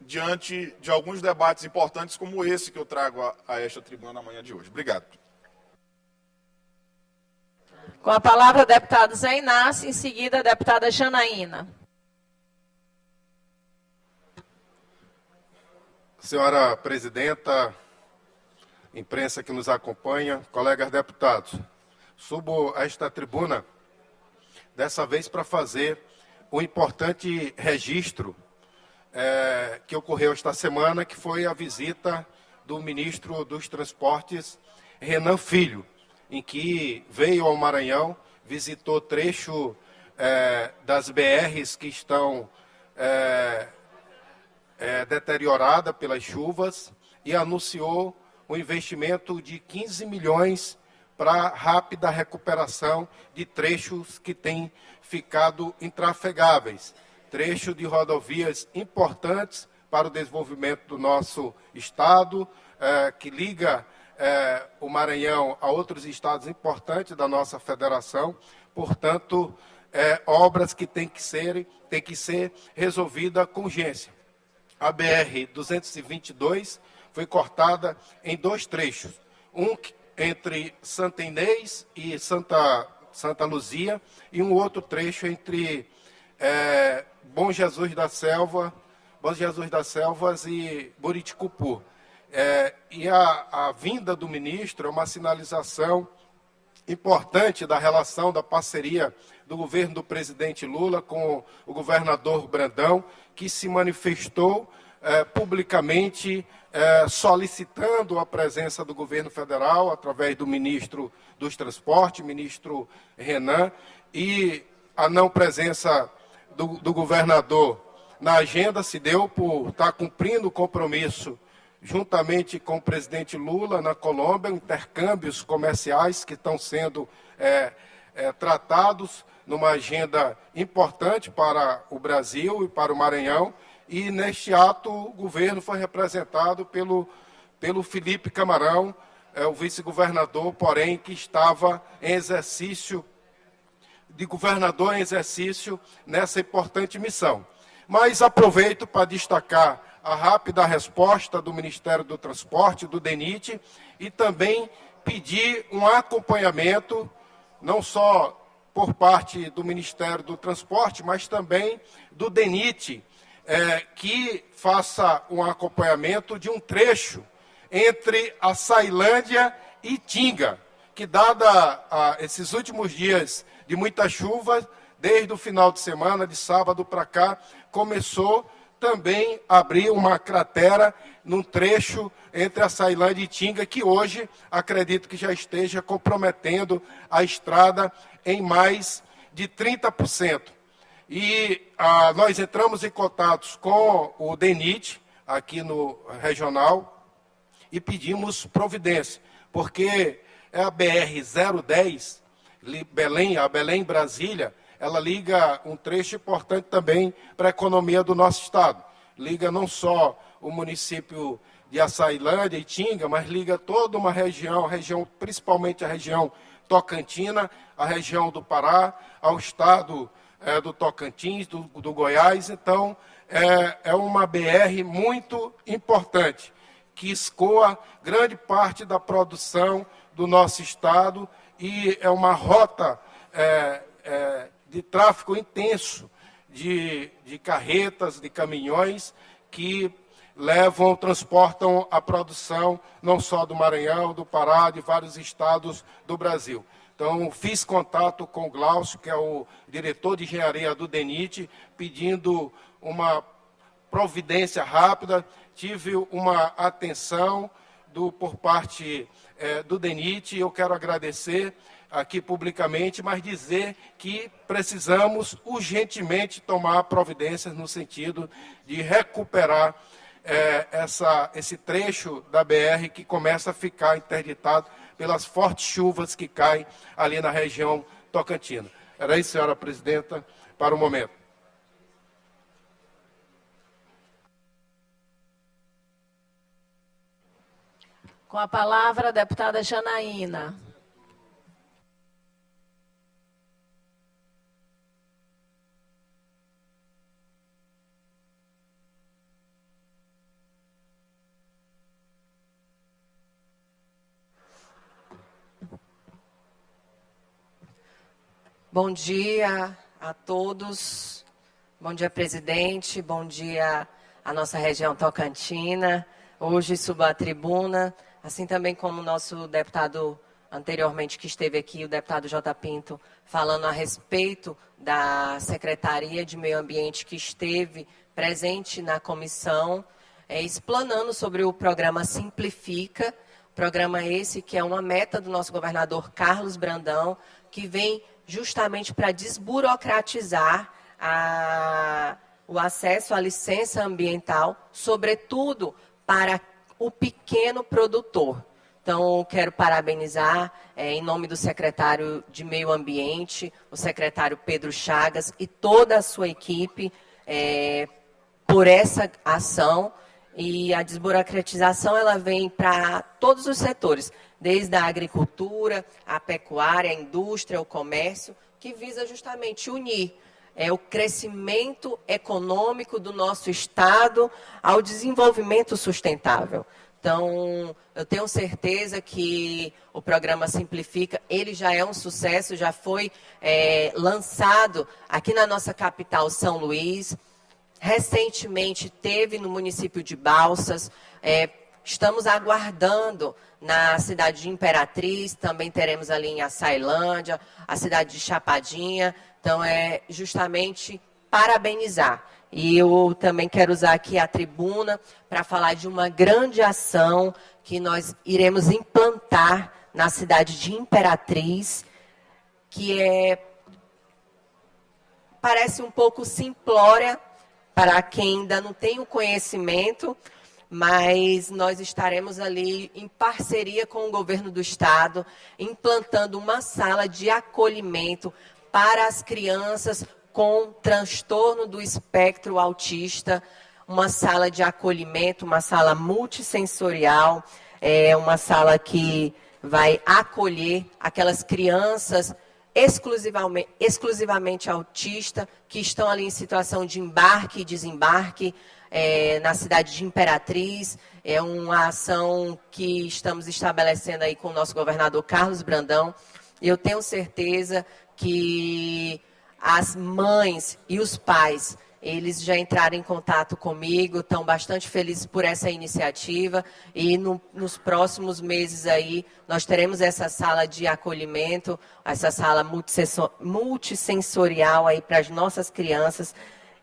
diante de alguns debates importantes como esse que eu trago a esta tribuna na manhã de hoje. Obrigado. Com a palavra, deputado Zé Inácio, em seguida, a deputada Janaína. Senhora presidenta, imprensa que nos acompanha, colegas deputados, subo a esta tribuna, dessa vez para fazer um importante registro que ocorreu esta semana, que foi a visita do ministro dos Transportes, Renan Filho, em que veio ao Maranhão, visitou trecho das BRs que estão deteriorada pelas chuvas e anunciou um investimento de 15 milhões para rápida recuperação de trechos que têm ficado intrafegáveis, trechos de rodovias importantes para o desenvolvimento do nosso estado, que liga o Maranhão a outros estados importantes da nossa federação. Portanto, obras que têm que ser resolvidas com urgência. A BR-222 foi cortada em 2 trechos, um entre Santa Inês e Santa Luzia, e um outro trecho entre Bom Jesus das Selvas e Buriticupu. E a vinda do ministro é uma sinalização importante da relação, da parceria do governo do presidente Lula com o governador Brandão, que se manifestou publicamente solicitando a presença do governo federal através do ministro dos Transportes, ministro Renan, e a não presença do governador na agenda se deu por estar cumprindo o compromisso juntamente com o presidente Lula na Colômbia, intercâmbios comerciais que estão sendo tratados numa agenda importante para o Brasil e para o Maranhão. E neste ato o governo foi representado pelo Felipe Camarão, o vice-governador, porém, que estava em exercício de governador em exercício nessa importante missão. Mas aproveito para destacar a rápida resposta do Ministério do Transporte, do DENIT, e também pedir um acompanhamento, não só por parte do Ministério do Transporte, mas também do DENIT, que faça um acompanhamento de um trecho entre a Sailândia e Tinga, que dada esses últimos dias de muita chuva, desde o final de semana, de sábado para cá, começou também a abrir uma cratera num trecho entre a Sailândia e Tinga, que hoje acredito que já esteja comprometendo a estrada em mais de 30%. E nós entramos em contatos com o DENIT, aqui no regional, e pedimos providência, porque é a BR-010, Belém-Brasília, ela liga um trecho importante também para a economia do nosso estado. Liga não só o município de Açailândia e Tinga, mas liga toda uma região, principalmente a região tocantina, a região do Pará, ao estado do Tocantins, do Goiás. Então, é uma BR muito importante, que escoa grande parte da produção do nosso estado e é uma rota de tráfego intenso de carretas, de caminhões que transportam a produção não só do Maranhão, do Pará, de vários estados do Brasil. Então, fiz contato com o Glaucio, que é o diretor de engenharia do DENIT, pedindo uma providência rápida. Tive uma atenção por parte do DENIT, eu quero agradecer aqui publicamente, mas dizer que precisamos urgentemente tomar providências no sentido de recuperar esse trecho da BR que começa a ficar interditado pelas fortes chuvas que caem ali na região tocantina. Era isso, senhora presidenta, para o momento. Com a palavra, a deputada Janaína. Bom dia a todos, bom dia, presidente, bom dia à nossa região tocantina. Hoje subo à tribuna, assim também como o nosso deputado anteriormente que esteve aqui, o deputado J. Pinto, falando a respeito da Secretaria de Meio Ambiente que esteve presente na comissão, explanando sobre o programa Simplifica, programa esse que é uma meta do nosso governador Carlos Brandão, que vem justamente para desburocratizar o acesso à licença ambiental, sobretudo para o pequeno produtor. Então, quero parabenizar, em nome do secretário de Meio Ambiente, o secretário Pedro Chagas e toda a sua equipe por essa ação. E a desburocratização ela vem para todos os setores, desde a agricultura, a pecuária, a indústria, o comércio, que visa justamente unir o crescimento econômico do nosso Estado ao desenvolvimento sustentável. Então, eu tenho certeza que o programa Simplifica, ele já é um sucesso, já foi lançado aqui na nossa capital, São Luís. Recentemente teve no município de Balsas, estamos aguardando na cidade de Imperatriz, também teremos ali em Açailândia, a cidade de Chapadinha. Então, é justamente parabenizar. E eu também quero usar aqui a tribuna para falar de uma grande ação que nós iremos implantar na cidade de Imperatriz, que parece um pouco simplória para quem ainda não tem o conhecimento, mas nós estaremos ali em parceria com o governo do estado, implantando uma sala de acolhimento para as crianças com transtorno do espectro autista, uma sala de acolhimento, uma sala multissensorial, uma sala que vai acolher aquelas crianças exclusivamente autistas que estão ali em situação de embarque e desembarque na cidade de Imperatriz. É uma ação que estamos estabelecendo aí com o nosso governador Carlos Brandão. E eu tenho certeza que as mães e os pais, eles já entraram em contato comigo, estão bastante felizes por essa iniciativa e nos próximos meses aí nós teremos essa sala de acolhimento, essa sala multissensorial aí para as nossas crianças.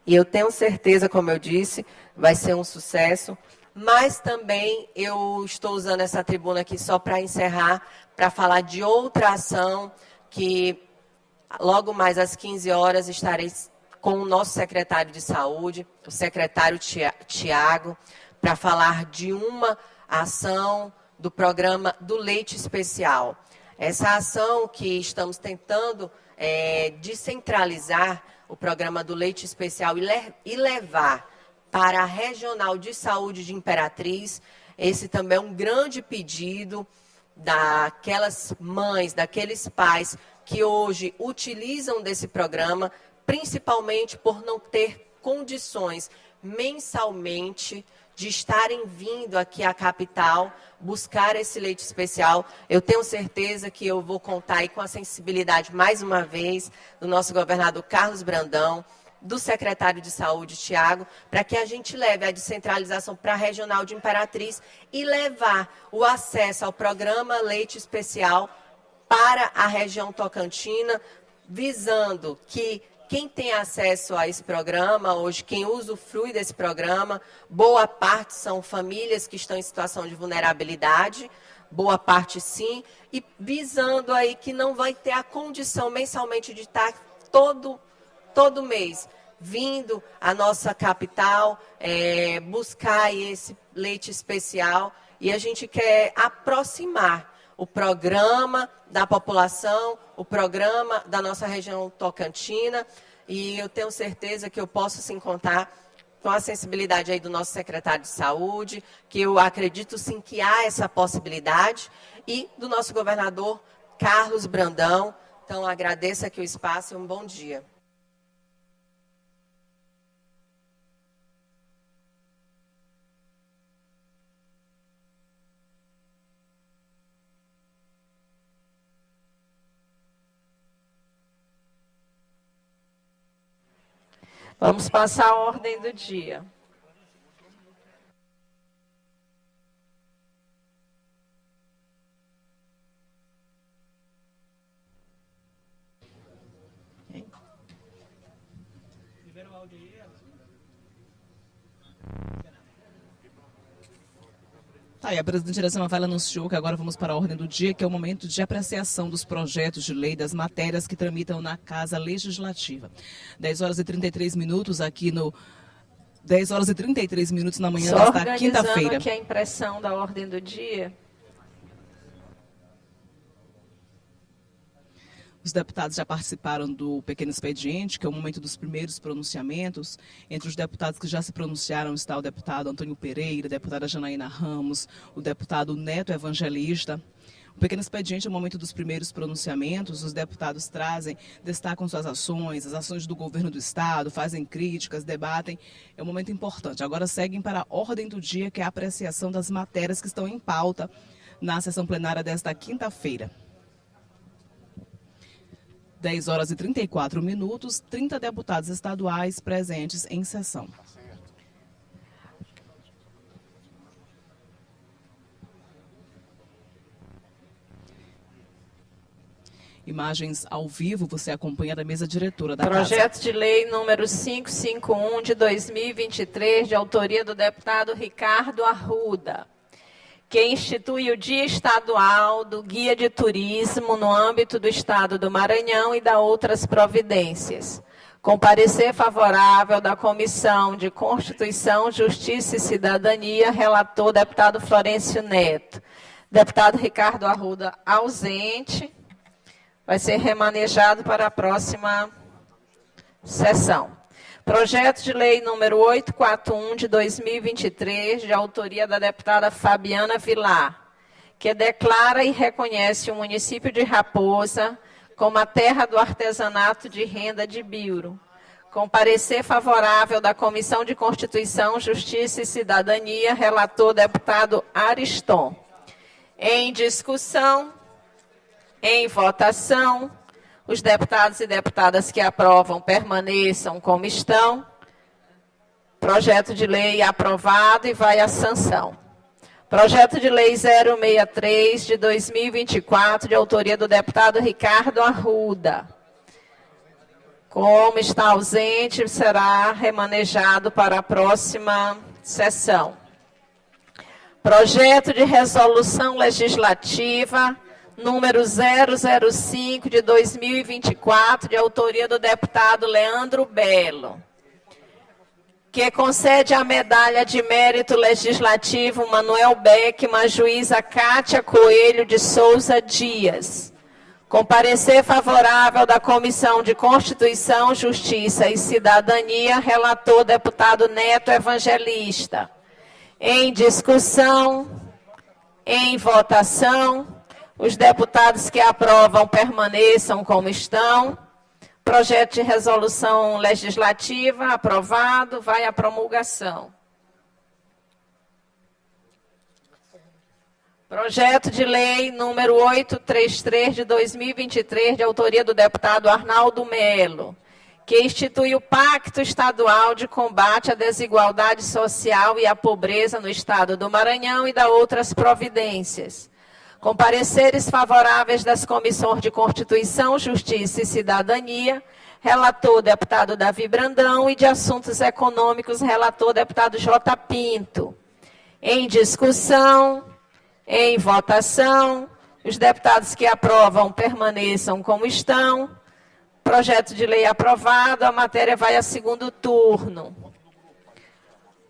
E eu tenho certeza, como eu disse, vai ser um sucesso. Mas também eu estou usando essa tribuna aqui só para encerrar, para falar de outra ação que logo mais às 15 horas estarei com o nosso secretário de Saúde, o secretário Tiago, para falar de uma ação do programa do leite especial. Essa ação que estamos tentando descentralizar o programa do leite especial e levar para a Regional de Saúde de Imperatriz. Esse também é um grande pedido daquelas mães, daqueles pais que hoje utilizam desse programa, principalmente por não ter condições mensalmente de estarem vindo aqui à capital buscar esse leite especial. Eu tenho certeza que eu vou contar aí com a sensibilidade, mais uma vez, do nosso governador Carlos Brandão, do secretário de Saúde, Tiago, para que a gente leve a descentralização para a Regional de Imperatriz e levar o acesso ao programa Leite Especial para a região tocantina, visando que quem tem acesso a esse programa, hoje quem usufrui desse programa, boa parte são famílias que estão em situação de vulnerabilidade, boa parte sim, e visando aí que não vai ter a condição mensalmente de estar todo mês vindo à nossa capital, buscar aí esse leite especial, e a gente quer aproximar o programa da população, o programa da nossa região tocantina, e eu tenho certeza que eu posso sim contar com a sensibilidade aí do nosso secretário de Saúde, que eu acredito sim que há essa possibilidade, e do nosso governador Carlos Brandão. Então, agradeço aqui o espaço e um bom dia. Vamos passar a ordem do dia. Tá, e a presidente da Semafala anunciou que agora vamos para a ordem do dia, que é o momento de apreciação dos projetos de lei, das matérias que tramitam na Casa Legislativa. 10 horas e 33 minutos aqui no... 10 horas e 33 minutos na manhã Só desta quinta-feira. aqui a impressão da ordem do dia. Os deputados já participaram do pequeno expediente, que é o momento dos primeiros pronunciamentos. Entre os deputados que já se pronunciaram está o deputado Antônio Pereira, a deputada Janaína Ramos, o deputado Neto Evangelista. O pequeno expediente é o momento dos primeiros pronunciamentos. Os deputados trazem, destacam suas ações, as ações do governo do Estado, fazem críticas, debatem. É um momento importante. Agora seguem para a ordem do dia, que é a apreciação das matérias que estão em pauta na sessão plenária desta quinta-feira. 10 horas e 34 minutos, 30 deputados estaduais presentes em sessão. Imagens ao vivo, você acompanha da mesa diretora da Projeto de lei número 551 de 2023, de autoria do deputado Ricardo Arruda, que institui o Dia Estadual do Guia de Turismo no âmbito do Estado do Maranhão e da outras providências. Com parecer favorável da Comissão de Constituição, Justiça e Cidadania, relator deputado Florencio Neto. Deputado Ricardo Arruda ausente, vai ser remanejado para a próxima sessão. Projeto de lei número 841 de 2023, de autoria da deputada Fabiana Vilar, que declara e reconhece o município de Raposa como a terra do artesanato de renda de Biuro. Com parecer favorável da Comissão de Constituição, Justiça e Cidadania, relator deputado Ariston. Em discussão, em votação, os deputados e deputadas que aprovam permaneçam como estão. Projeto de lei aprovado e vai à sanção. Projeto de lei 063 de 2024, de autoria do deputado Ricardo Arruda. Como está ausente, será remanejado para a próxima sessão. Projeto de resolução legislativa número 005 de 2024, de autoria do deputado Leandro Belo, que concede a medalha de mérito legislativo Manuel Beckman à juíza Cátia Coelho de Souza Dias. Com parecer favorável da Comissão de Constituição, Justiça e Cidadania, relator deputado Neto Evangelista. Em discussão, em votação, os deputados que aprovam permaneçam como estão. Projeto de resolução legislativa aprovado, vai à promulgação. Projeto de lei número 833 de 2023, de autoria do deputado Arnaldo Melo, que institui o Pacto Estadual de Combate à Desigualdade Social e à Pobreza no Estado do Maranhão e da outras providências. Com pareceres favoráveis das comissões de Constituição, Justiça e Cidadania, relator deputado Davi Brandão, e de Assuntos Econômicos, relator deputado J. Pinto. Em discussão, em votação, os deputados que aprovam permaneçam como estão. Projeto de lei aprovado, a matéria vai a segundo turno.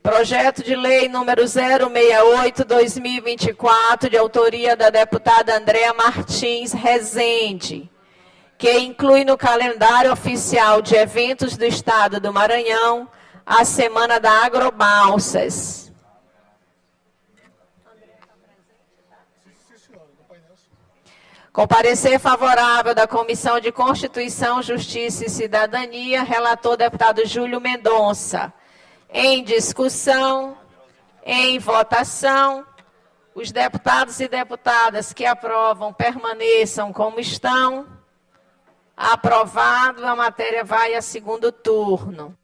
Projeto de lei número 068/2024, de autoria da deputada Andréa Martins Rezende, que inclui no calendário oficial de eventos do Estado do Maranhão a Semana da Agrobalsas. Com parecer favorável da Comissão de Constituição, Justiça e Cidadania, relator deputado Júlio Mendonça. Em discussão, em votação, os deputados e deputadas que aprovam permaneçam como estão. Aprovado, a matéria vai a segundo turno.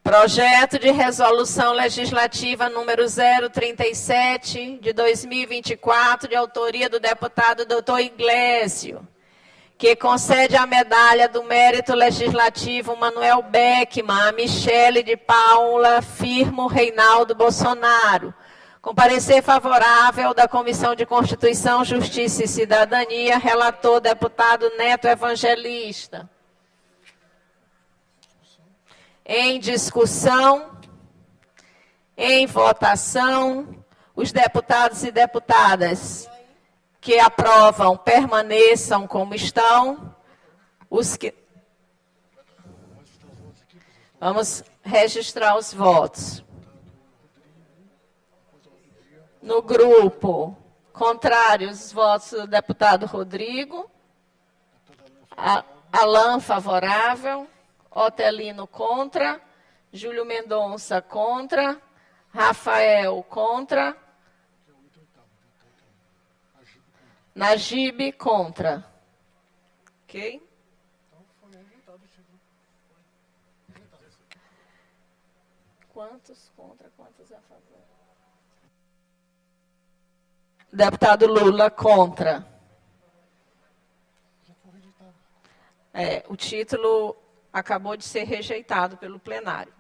Projeto de resolução legislativa número 037 de 2024, de autoria do deputado Dr. Iglesio, que concede a medalha do mérito legislativo Manuel Beckman a Michele de Paula Firmo Reinaldo Bolsonaro, com parecer favorável da Comissão de Constituição, Justiça e Cidadania, relator deputado Neto Evangelista. Em discussão, em votação, Os deputados e deputadas que aprovam permaneçam como estão. Os que... Vamos registrar os votos. No grupo, contrários, os votos do deputado Rodrigo. Alain, favorável. Otelino, contra. Júlio Mendonça, contra. Rafael, contra. Najib, contra. Ok? Quantos contra, quantos a favor? Deputado Lula, contra. O título acabou de ser rejeitado pelo plenário.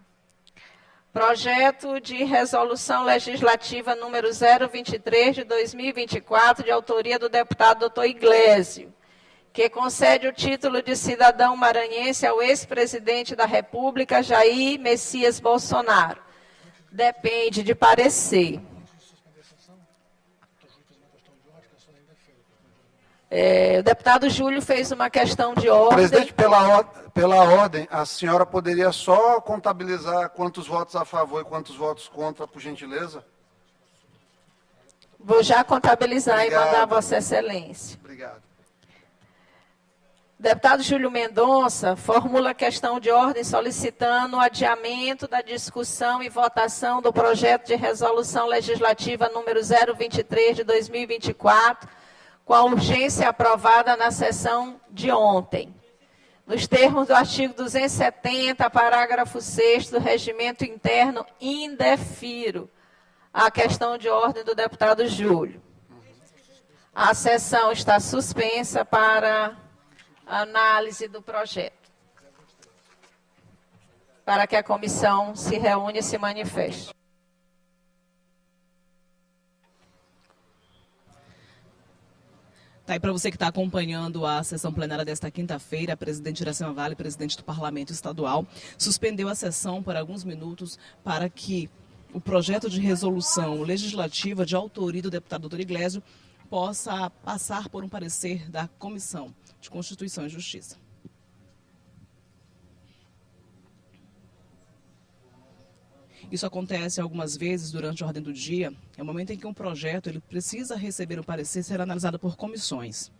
Projeto de resolução legislativa número 023 de 2024, de autoria do deputado Dr. Iglesio, que concede o título de cidadão maranhense ao ex-presidente da República, Jair Messias Bolsonaro. Depende de parecer. O deputado Júlio fez uma questão de ordem. Presidente, pela ordem, a senhora poderia só contabilizar quantos votos a favor e quantos votos contra, por gentileza? Vou já contabilizar. Obrigado. E mandar a Vossa Excelência. Obrigado. Deputado Júlio Mendonça formula questão de ordem solicitando o adiamento da discussão e votação do projeto de resolução legislativa número 023 de 2024, com a urgência aprovada na sessão de ontem. Nos termos do artigo 270, parágrafo 6º do Regimento Interno, indefiro a questão de ordem do deputado Júlio. A sessão está suspensa para análise do projeto, para que a comissão se reúne e se manifeste. Tá, e para você que está acompanhando a sessão plenária desta quinta-feira, a presidente Iracema Vale, presidente do Parlamento Estadual, suspendeu a sessão por alguns minutos para que o projeto de resolução legislativa de autoria do deputado Dr. Iglesio possa passar por um parecer da Comissão de Constituição e Justiça. Isso acontece algumas vezes durante a ordem do dia. É o momento em que um projeto ele precisa receber um parecer e ser analisado por comissões.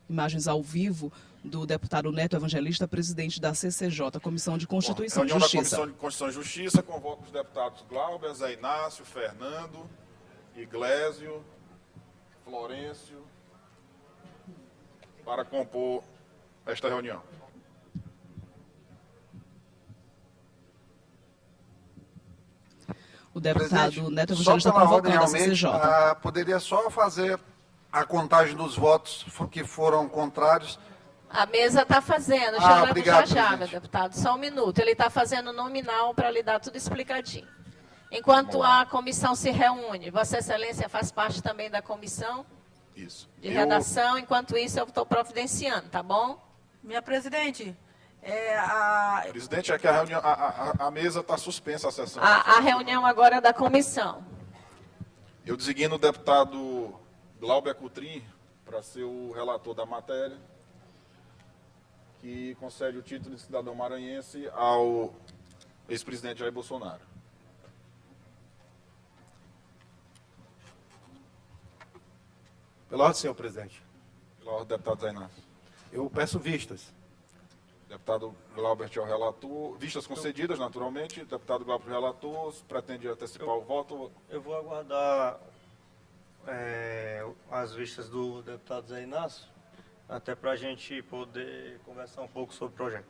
Imagens ao vivo do deputado Neto Evangelista, presidente da CCJ, Comissão de Constituição e Justiça. Da Comissão de Constituição e Justiça, convoca os deputados Glauber, Zé Inácio, Fernando, Iglesio, Florencio, para compor esta reunião. O deputado Neto Evangelista está convocando a CCJ. Poderia só fazer a contagem dos votos que foram contrários. A mesa está fazendo. Já obrigado, já, meu deputado. Só um minuto. Ele está fazendo nominal para lhe dar tudo explicadinho. Enquanto a comissão se reúne, Vossa Excelência faz parte também da comissão de redação. Enquanto isso, eu estou providenciando, tá bom? Minha presidente... Presidente, é que a mesa está suspensa, a sessão. A reunião agora é da comissão. Eu designo o deputado Glauber Coutrin para ser o relator da matéria, que concede o título de cidadão maranhense ao ex-presidente Jair Bolsonaro. Pela ordem, senhor presidente. Pela ordem, deputado Zé Inácio. Eu peço vistas. Deputado Glauber é o relator. Vistas concedidas, naturalmente. Deputado Glauber, relator, pretende antecipar o voto? Eu vou aguardar as vistas do deputado Zé Inácio, até para a gente poder conversar um pouco sobre o projeto.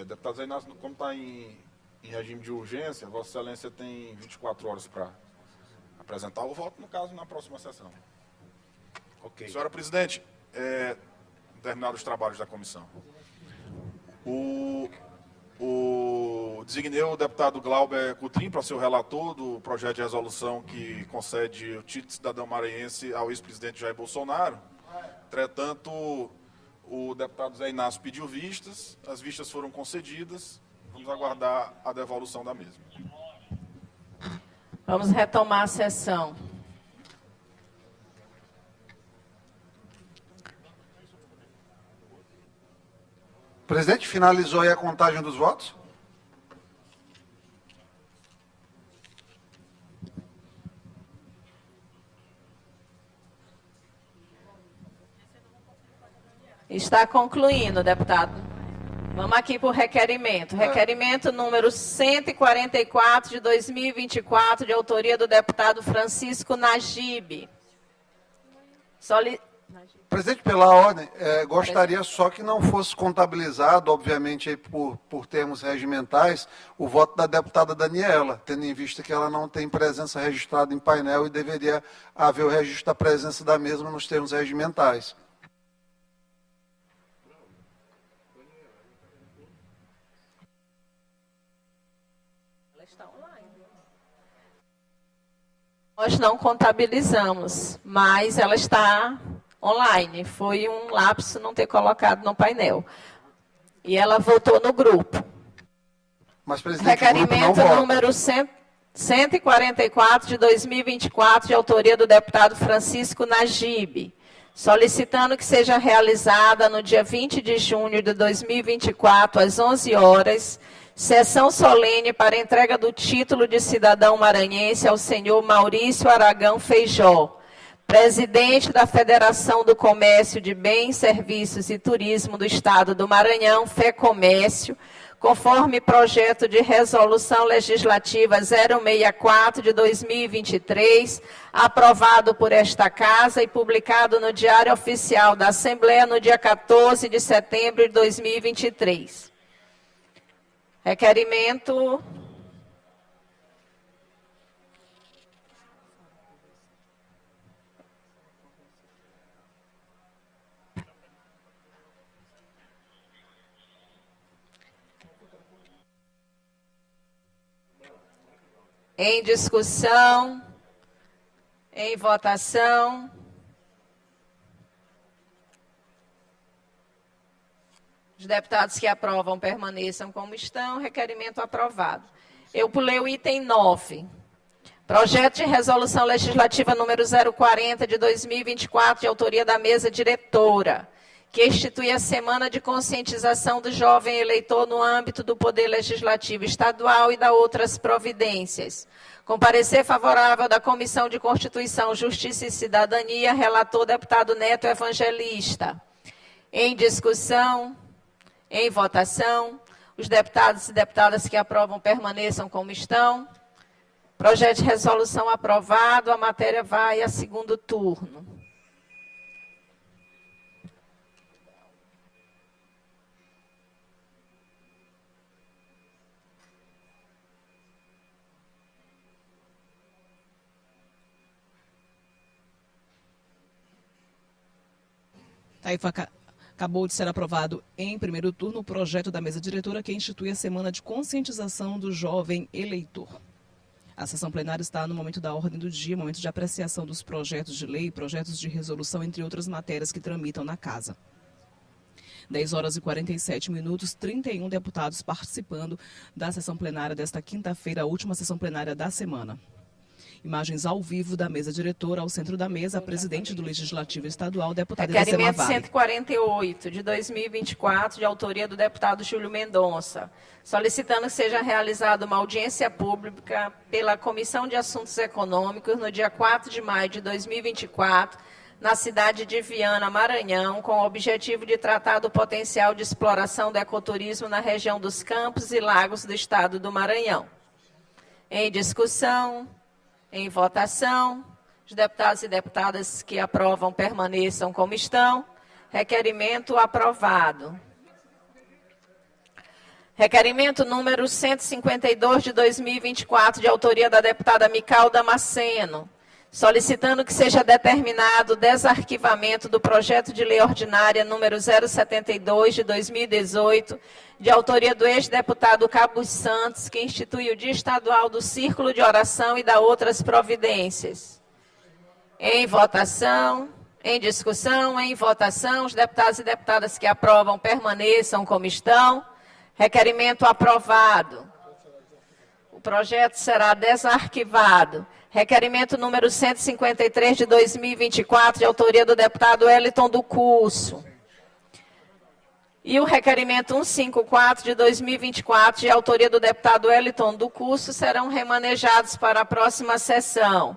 Deputado Zé Inácio, como está em regime de urgência, Vossa Excelência tem 24 horas para apresentar o voto, no caso, na próxima sessão. Ok. Senhora presidente, terminados os trabalhos da comissão. Designei o deputado Glauber Coutrin para ser o relator do projeto de resolução que concede o título de cidadão maranhense ao ex-presidente Jair Bolsonaro. Entretanto, o deputado Zé Inácio pediu vistas, as vistas foram concedidas, vamos aguardar a devolução da mesma. Vamos retomar a sessão. O presidente finalizou aí a contagem dos votos? Está concluindo, deputado. Vamos aqui para o requerimento. Requerimento número 144 de 2024, de autoria do deputado Francisco Najib. Presidente, pela ordem, gostaria só que não fosse contabilizado, obviamente, aí por termos regimentais, o voto da deputada Daniela, tendo em vista que ela não tem presença registrada em painel e deveria haver o registro da presença da mesma nos termos regimentais. Nós não contabilizamos, mas ela está online. Foi um lapso não ter colocado no painel. E ela votou no grupo. Mas, presidente, o grupo não Requerimento vota. número 144 de 2024, de autoria do deputado Francisco Najib, solicitando que seja realizada no dia 20 de junho de 2024, às 11 horas, sessão solene para entrega do título de cidadão maranhense ao senhor Maurício Aragão Feijó, presidente da Federação do Comércio de Bens, Serviços e Turismo do Estado do Maranhão, FEComércio, conforme projeto de resolução legislativa 064 de 2023, aprovado por esta Casa e publicado no Diário Oficial da Assembleia no dia 14 de setembro de 2023. Requerimento em discussão, em votação. Os deputados que aprovam permaneçam como estão. Requerimento aprovado. Eu pulei o item 9. Projeto de resolução legislativa número 040 de 2024, de autoria da mesa diretora, que institui a Semana de Conscientização do Jovem Eleitor no âmbito do Poder Legislativo Estadual e da outras providências. Com parecer favorável da Comissão de Constituição, Justiça e Cidadania, relator deputado Neto Evangelista. Em discussão, em votação, os deputados e deputadas que aprovam permaneçam como estão. Projeto de resolução aprovado, a matéria vai a segundo turno. Aí acabou de ser aprovado em primeiro turno o projeto da mesa diretora que institui a Semana de Conscientização do Jovem Eleitor. A sessão plenária está no momento da ordem do dia, momento de apreciação dos projetos de lei, projetos de resolução, entre outras matérias que tramitam na Casa. 10 horas e 47 minutos, 31 deputados participando da sessão plenária desta quinta-feira, a última sessão plenária da semana. Imagens ao vivo da mesa diretora, ao centro da mesa, a presidente do Legislativo Estadual, deputada Iracema Requerimento Vale. 148, de 2024, de autoria do deputado Júlio Mendonça, solicitando que seja realizada uma audiência pública pela Comissão de Assuntos Econômicos no dia 4 de maio de 2024, na cidade de Viana, Maranhão, com o objetivo de tratar do potencial de exploração do ecoturismo na região dos Campos e Lagos do estado do Maranhão. Em discussão, em votação, os deputados e deputadas que aprovam permaneçam como estão. Requerimento aprovado. Requerimento número 152 de 2024, de autoria da deputada Mical Damasceno, solicitando que seja determinado o desarquivamento do projeto de lei ordinária número 072 de 2018, de autoria do ex-deputado Cabo Santos, que institui o Dia Estadual do Círculo de Oração e da outras providências. Em votação, em discussão, em votação, os deputados e deputadas que aprovam permaneçam como estão. Requerimento aprovado. O O projeto será desarquivado. Requerimento número 153 de 2024, de autoria do deputado Wellington do Curso. E o requerimento 154 de 2024, de autoria do deputado Wellington do Curso, serão remanejados para a próxima sessão,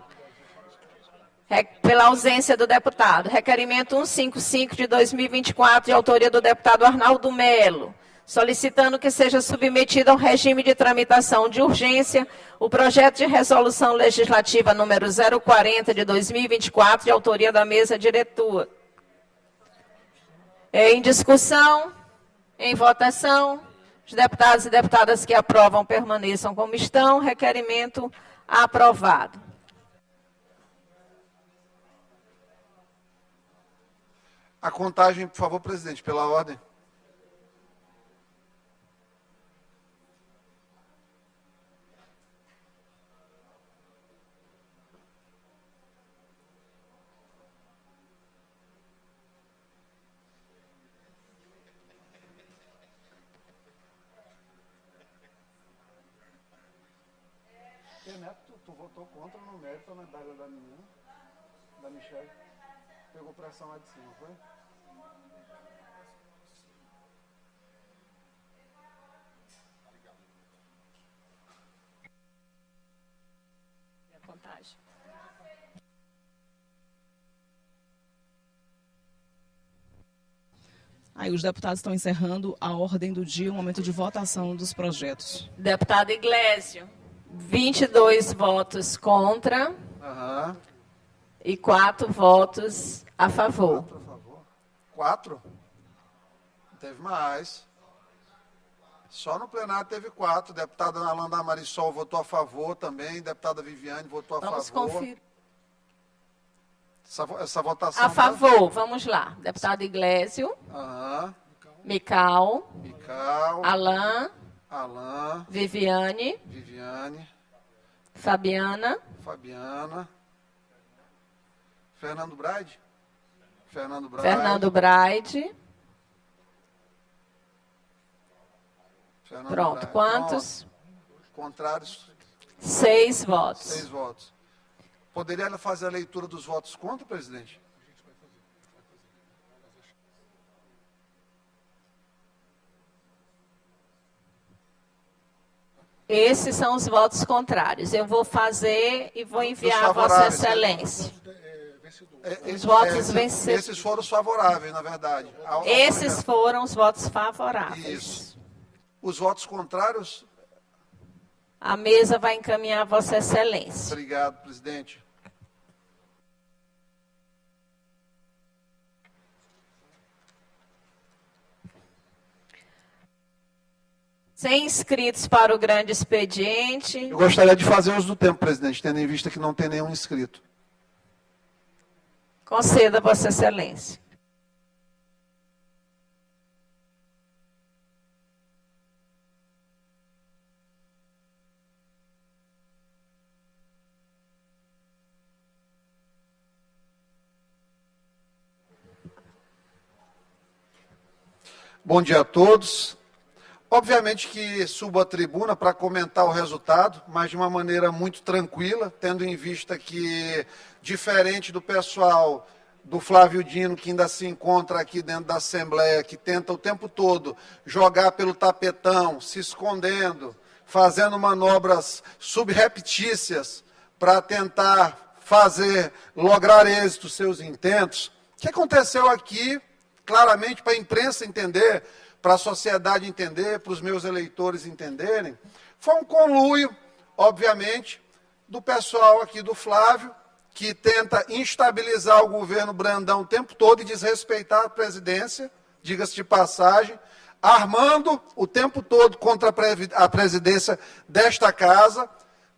pela ausência do deputado. Requerimento 155 de 2024, de autoria do deputado Arnaldo Melo, solicitando que seja submetido ao regime de tramitação de urgência o projeto de resolução legislativa número 040 de 2024, de autoria da mesa diretora. Em discussão, em votação, os deputados e deputadas que aprovam permaneçam como estão. Requerimento aprovado. A contagem, por favor, presidente, pela ordem. Tu votou contra no mérito a medalha da menina, da Michelle. Pegou pressão lá de cima, foi? E a contagem? Aí os deputados estão encerrando a ordem do dia, o momento de votação dos projetos. Deputado Iglesio, 22 votos contra e 4 votos a favor. 4 a favor. 4? Teve mais. Só no plenário teve 4. Deputada Alanda Marisol votou a favor também. Deputada Viviane votou a Vamos favor. conferir. Essa votação... A favor, vamos lá. Deputado Iglesio, Mical, Alain, Viviane, Fabiana, Fernando Braide. Pronto, quantos? Contrários? 6 votos. 6 votos. Poderia fazer a leitura dos votos contra, presidente? Esses são os votos contrários. Eu vou fazer e vou enviar a Vossa Excelência. Os votos vencedores. Esses foram os favoráveis, na verdade. Esses foram os votos favoráveis. Isso. Os votos contrários? A mesa vai encaminhar a Vossa Excelência. Obrigado, presidente. Sem inscritos para o grande expediente. Eu gostaria de fazer uso do tempo, presidente, tendo em vista que não tem nenhum inscrito. Conceda, Vossa Excelência. Bom dia a todos. Obviamente que subo à tribuna para comentar o resultado, mas de uma maneira muito tranquila, tendo em vista que, diferente do pessoal do Flávio Dino, que ainda se encontra aqui dentro da Assembleia, que tenta o tempo todo jogar pelo tapetão, se escondendo, fazendo manobras subreptícias para tentar lograr êxito seus intentos, o que aconteceu aqui, claramente para a imprensa entender, para a sociedade entender, para os meus eleitores entenderem, foi um conluio, obviamente, do pessoal aqui do Flávio, que tenta instabilizar o governo Brandão o tempo todo e desrespeitar a presidência, diga-se de passagem, armando o tempo todo contra a presidência desta casa,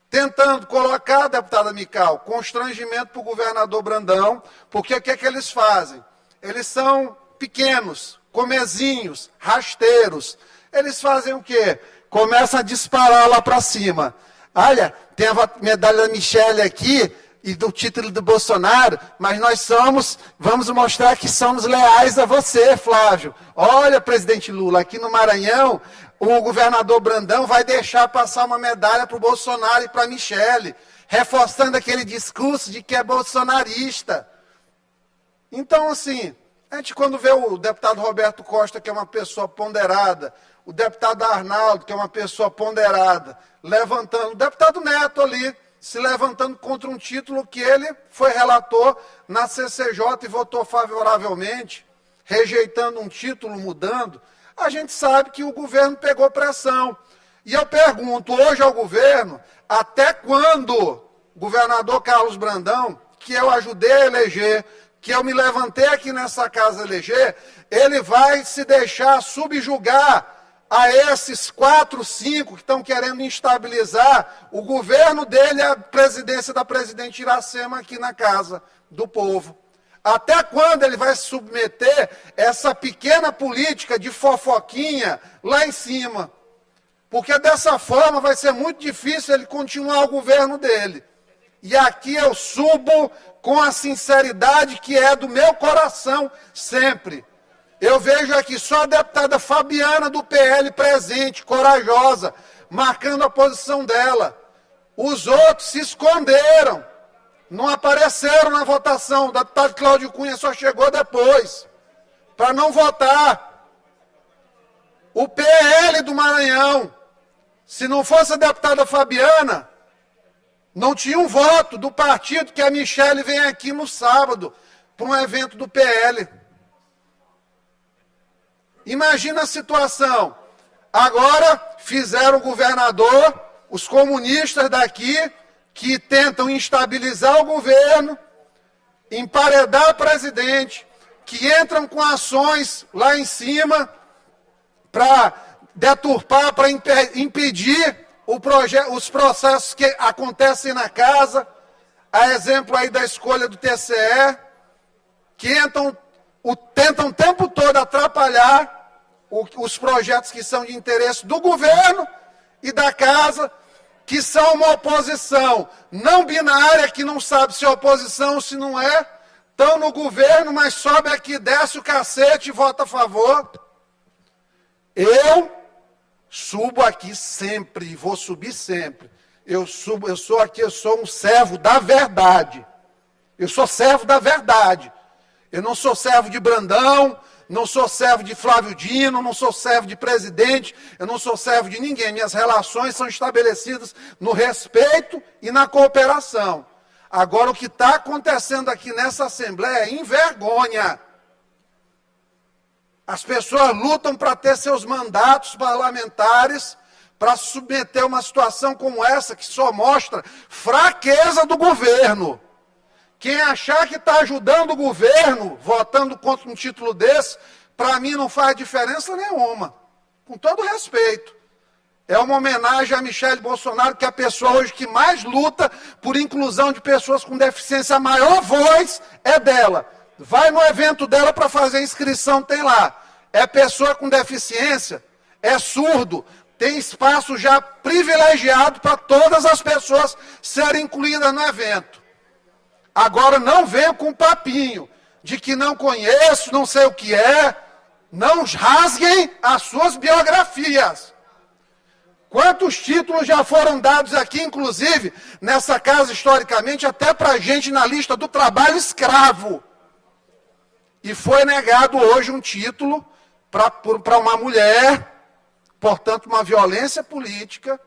tentando colocar, deputada Mical, constrangimento para o governador Brandão, porque o que é que eles fazem? Eles são pequenos, comezinhos, rasteiros. Eles fazem o quê? Começam a disparar lá para cima. Olha, tem a medalha da Michelle aqui e do título do Bolsonaro, mas nós vamos mostrar que somos leais a você, Flávio. Olha, presidente Lula, aqui no Maranhão, o governador Brandão vai deixar passar uma medalha para o Bolsonaro e para a Michele, reforçando aquele discurso de que é bolsonarista. Então, assim, a gente quando vê o deputado Roberto Costa, que é uma pessoa ponderada, o deputado Arnaldo, que é uma pessoa ponderada, levantando, o deputado Neto ali, se levantando contra um título que ele foi relator na CCJ e votou favoravelmente, rejeitando um título, mudando, a gente sabe que o governo pegou pressão. E eu pergunto hoje ao governo, até quando o governador Carlos Brandão, que eu ajudei a eleger, que eu me levantei aqui nessa casa a eleger, ele vai se deixar subjugar a esses 4, 5 que estão querendo instabilizar o governo dele e a presidência da presidente Iracema aqui na Casa do Povo. Até quando ele vai se submeter essa pequena política de fofoquinha lá em cima? Porque dessa forma vai ser muito difícil ele continuar o governo dele. E aqui eu subo com a sinceridade que é do meu coração sempre. Eu vejo aqui só a deputada Fabiana do PL presente, corajosa, marcando a posição dela. Os outros se esconderam, não apareceram na votação. O deputado Cláudio Cunha só chegou depois, para não votar. O PL do Maranhão, se não fosse a deputada Fabiana, não tinha um voto do partido que a Michele vem aqui no sábado, para um evento do PL. Imagina a situação. Agora fizeram o governador, os comunistas daqui, que tentam instabilizar o governo, emparedar o presidente, que entram com ações lá em cima para deturpar, para impedir os processos que acontecem na casa, a exemplo aí da escolha do TCE, que tentam o tempo todo atrapalhar os projetos que são de interesse do governo e da casa, que são uma oposição não binária, que não sabe se é oposição ou se não é, estão no governo, mas sobe aqui, desce o cacete e vota a favor. Eu subo aqui sempre e vou subir sempre. Eu sou um servo da verdade. Eu sou servo da verdade. Eu não sou servo de Brandão, não sou servo de Flávio Dino, não sou servo de presidente, eu não sou servo de ninguém. Minhas relações são estabelecidas no respeito e na cooperação. Agora, o que está acontecendo aqui nessa Assembleia é envergonha. As pessoas lutam para ter seus mandatos parlamentares, para submeter uma situação como essa, que só mostra fraqueza do governo. Quem achar que está ajudando o governo, votando contra um título desse, para mim não faz diferença nenhuma. Com todo respeito. É uma homenagem a Michele Bolsonaro, que é a pessoa hoje que mais luta por inclusão de pessoas com deficiência. A maior voz é dela. Vai no evento dela para fazer inscrição, tem lá. É pessoa com deficiência, é surdo, tem espaço já privilegiado para todas as pessoas serem incluídas no evento. Agora não venham com papinho de que não conheço, não sei o que é. Não rasguem as suas biografias. Quantos títulos já foram dados aqui, inclusive, nessa casa, historicamente, até para gente na lista do trabalho escravo. E foi negado hoje um título para uma mulher, portanto, uma violência política,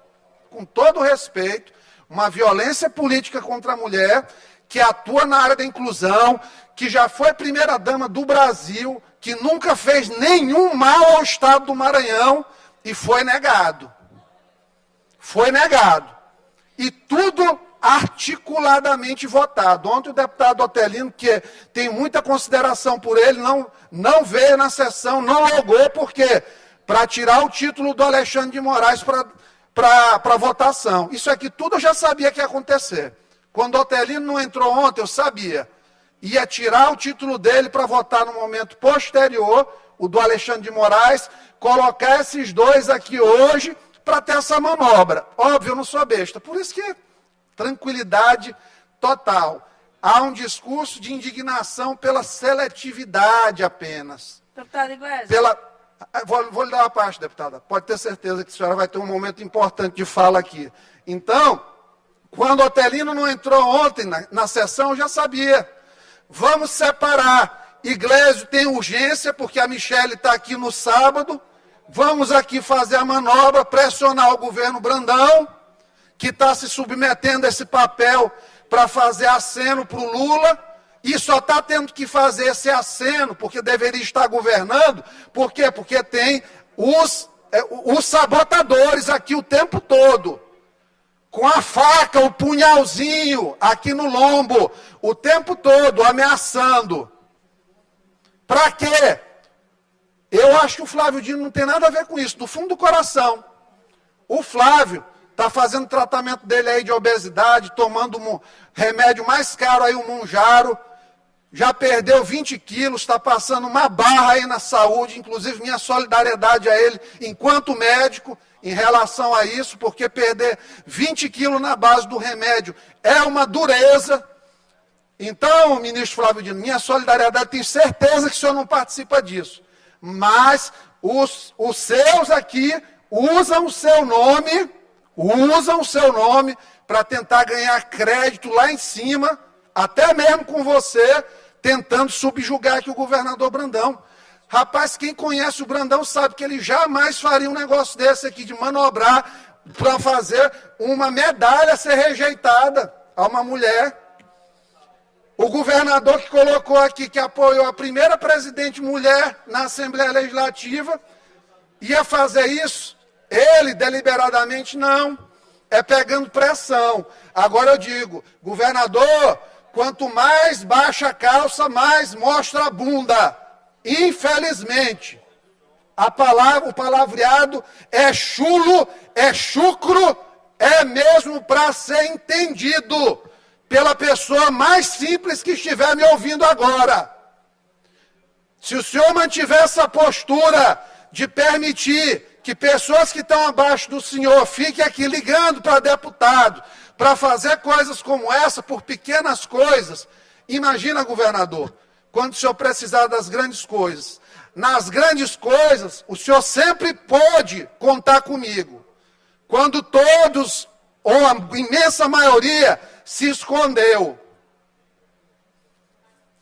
com todo respeito, uma violência política contra a mulher, que atua na área da inclusão, que já foi primeira-dama do Brasil, que nunca fez nenhum mal ao Estado do Maranhão, e foi negado. Foi negado. E tudo articuladamente votado. Ontem o deputado Otelino, que tem muita consideração por ele, não veio na sessão, não logou, por quê? Para tirar o título do Alexandre de Moraes para votação. Isso aqui tudo eu já sabia que ia acontecer. Quando o Otelino não entrou ontem, eu sabia. Ia tirar o título dele para votar no momento posterior, o do Alexandre de Moraes, colocar esses dois aqui hoje para ter essa manobra. Óbvio, eu não sou besta. Por isso que tranquilidade total. Há um discurso de indignação pela seletividade apenas. Deputado Iglesias. Vou lhe dar uma parte, deputada. Pode ter certeza que a senhora vai ter um momento importante de fala aqui. Então, quando o Otelino não entrou ontem na sessão, eu já sabia. Vamos separar. Iglesio tem urgência, porque a Michele está aqui no sábado. Vamos aqui fazer a manobra, pressionar o governo Brandão, que está se submetendo a esse papel para fazer aceno para o Lula, e só está tendo que fazer esse aceno, porque deveria estar governando. Por quê? Porque tem os sabotadores aqui o tempo todo, com a faca, o punhalzinho aqui no lombo, o tempo todo, ameaçando. Para quê? Eu acho que o Flávio Dino não tem nada a ver com isso, do fundo do coração. O Flávio está fazendo tratamento dele aí de obesidade, tomando um remédio mais caro aí, o Monjaro, já perdeu 20 quilos, está passando uma barra aí na saúde, inclusive minha solidariedade a ele, enquanto médico, em relação a isso, porque perder 20 quilos na base do remédio é uma dureza. Então, ministro Flávio Dino, minha solidariedade, tenho certeza que o senhor não participa disso. Mas os seus aqui usam o seu nome para tentar ganhar crédito lá em cima, até mesmo com você, tentando subjugar aqui o governador Brandão. Rapaz, quem conhece o Brandão sabe que ele jamais faria um negócio desse aqui, de manobrar para fazer uma medalha ser rejeitada a uma mulher. O governador que colocou aqui, que apoiou a primeira presidente mulher na Assembleia Legislativa, ia fazer isso? Ele, deliberadamente, não. É pegando pressão. Agora eu digo, governador, quanto mais baixa a calça, mais mostra a bunda. Infelizmente, o palavreado é chulo, é chucro, é mesmo para ser entendido pela pessoa mais simples que estiver me ouvindo agora. Se o senhor mantiver essa postura de permitir que pessoas que estão abaixo do senhor fiquem aqui ligando para deputado, para fazer coisas como essa, por pequenas coisas, imagina, governador, quando o senhor precisar das grandes coisas. Nas grandes coisas, o senhor sempre pode contar comigo. Quando todos, ou a imensa maioria, se escondeu.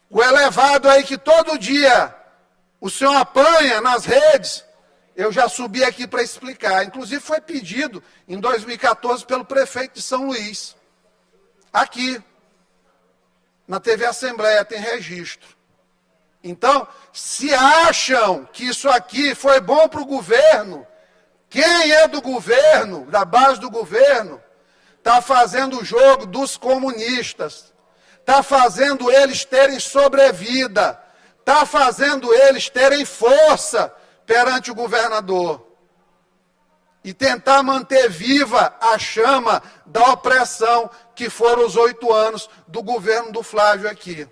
O elevado aí que todo dia o senhor apanha nas redes, eu já subi aqui para explicar. Inclusive foi pedido em 2014 pelo prefeito de São Luís. Aqui, na TV Assembleia, tem registro. Então, se acham que isso aqui foi bom para o governo, quem é do governo, da base do governo, está fazendo o jogo dos comunistas, está fazendo eles terem sobrevida, está fazendo eles terem força perante o governador e tentar manter viva a chama da opressão que foram os 8 anos do governo do Flávio aqui.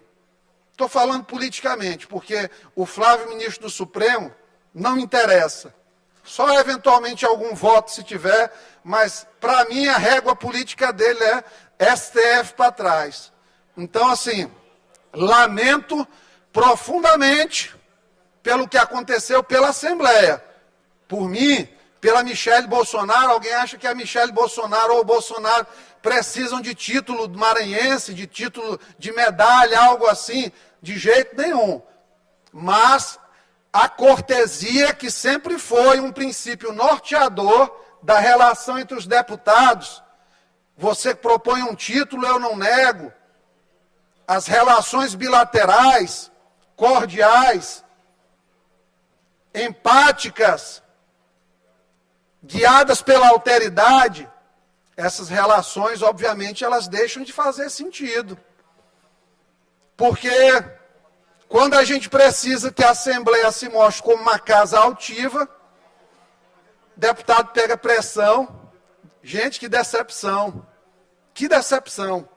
Estou falando politicamente, porque o Flávio, ministro do Supremo, não me interessa. Só eventualmente algum voto se tiver, mas para mim a régua política dele é STF para trás. Então, assim, lamento profundamente pelo que aconteceu pela Assembleia. Por mim, pela Michele Bolsonaro. Alguém acha que a Michele Bolsonaro ou o Bolsonaro precisam de título maranhense, de título de medalha, algo assim? De jeito nenhum. Mas a cortesia, que sempre foi um princípio norteador da relação entre os deputados. Você propõe um título, eu não nego. As relações bilaterais, cordiais, empáticas, guiadas pela alteridade, essas relações, obviamente, elas deixam de fazer sentido. Porque quando a gente precisa que a Assembleia se mostre como uma casa altiva, deputado pega pressão. Gente, que decepção. Que decepção.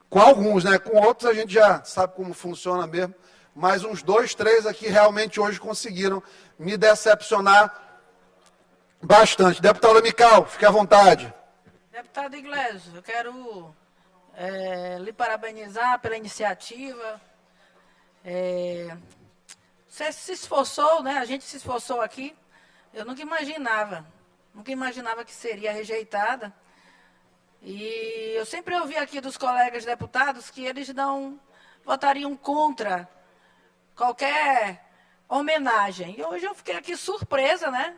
Com alguns, né? Com outros a gente já sabe como funciona mesmo. Mas uns 2, 3 aqui realmente hoje conseguiram me decepcionar bastante. Deputada Mical, fique à vontade. Deputado Iglesias, eu quero lhe parabenizar pela iniciativa. você se esforçou, né? A gente se esforçou aqui. Eu nunca imaginava que seria rejeitada. E eu sempre ouvi aqui dos colegas deputados que eles não votariam contra qualquer homenagem. E hoje eu fiquei aqui surpresa, né?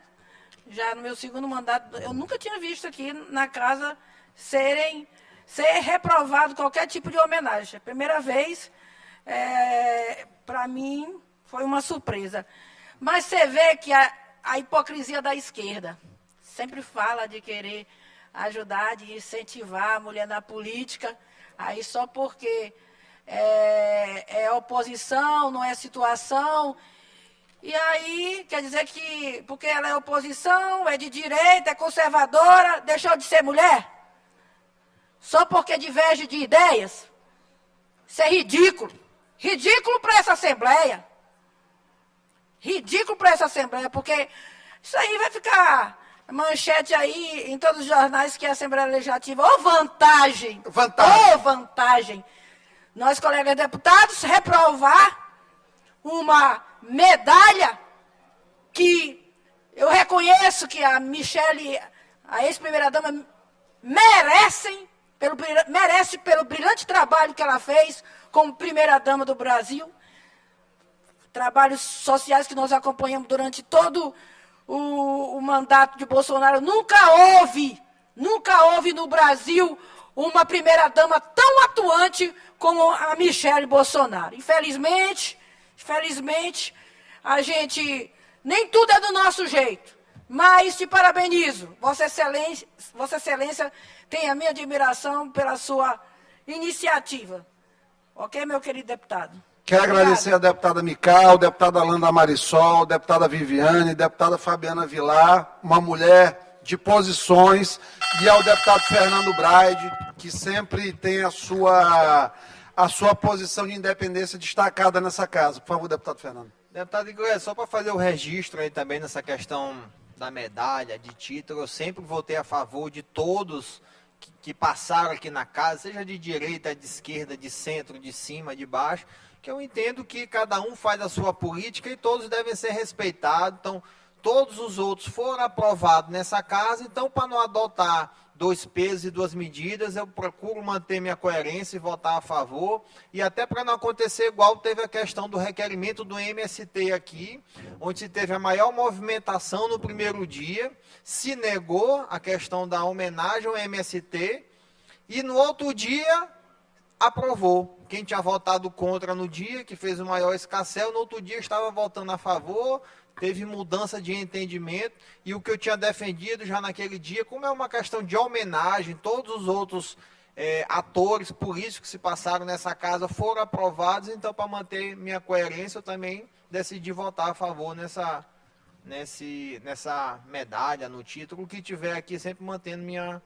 Já no meu segundo mandato, eu nunca tinha visto aqui na casa ser reprovado qualquer tipo de homenagem. A primeira vez, para mim, foi uma surpresa. Mas você vê que a hipocrisia da esquerda sempre fala de querer ajudar, de incentivar a mulher na política, aí só porque é oposição, não é situação. E aí, quer dizer que, porque ela é oposição, é de direita, é conservadora, deixou de ser mulher? Só porque diverge de ideias? Isso é ridículo. Ridículo para essa Assembleia. Ridículo para essa Assembleia, porque isso aí vai ficar manchete aí em todos os jornais que é a Assembleia Legislativa. Ô vantagem! Ô vantagem! Nós, colegas deputados, reprovar uma medalha que eu reconheço que a Michele, a ex-primeira-dama, merece pelo brilhante trabalho que ela fez como primeira-dama do Brasil. Trabalhos sociais que nós acompanhamos durante todo o mandato de Bolsonaro. Nunca houve no Brasil uma primeira-dama tão atuante como a Michele Bolsonaro. Infelizmente, a gente, nem tudo é do nosso jeito, mas te parabenizo. Vossa Excelência tem a minha admiração pela sua iniciativa. Ok, meu querido deputado? Quero agradecer a deputada Mical, deputada Alanda Marisol, deputada Viviane, deputada Fabiana Vilar, uma mulher de posições, e ao deputado Fernando Braide, que sempre tem a sua posição de independência destacada nessa casa. Por favor, deputado Fernando. Deputado Iglesias, só para fazer o registro aí também nessa questão da medalha, de título, eu sempre votei a favor de todos que passaram aqui na casa, seja de direita, de esquerda, de centro, de cima, de baixo, que eu entendo que cada um faz a sua política e todos devem ser respeitados. Então, todos os outros foram aprovados nessa casa, então, para não adotar dois pesos e duas medidas, eu procuro manter minha coerência e votar a favor, e até para não acontecer igual teve a questão do requerimento do MST aqui, onde se teve a maior movimentação no primeiro dia, se negou a questão da homenagem ao MST, e no outro dia aprovou. Quem tinha votado contra no dia, que fez o maior escarcéu, no outro dia estava votando a favor, teve mudança de entendimento, e o que eu tinha defendido já naquele dia, como é uma questão de homenagem, todos os outros atores políticos que se passaram nessa casa foram aprovados, então para manter minha coerência eu também decidi votar a favor nessa medalha, no título, que tiver aqui, sempre mantendo minha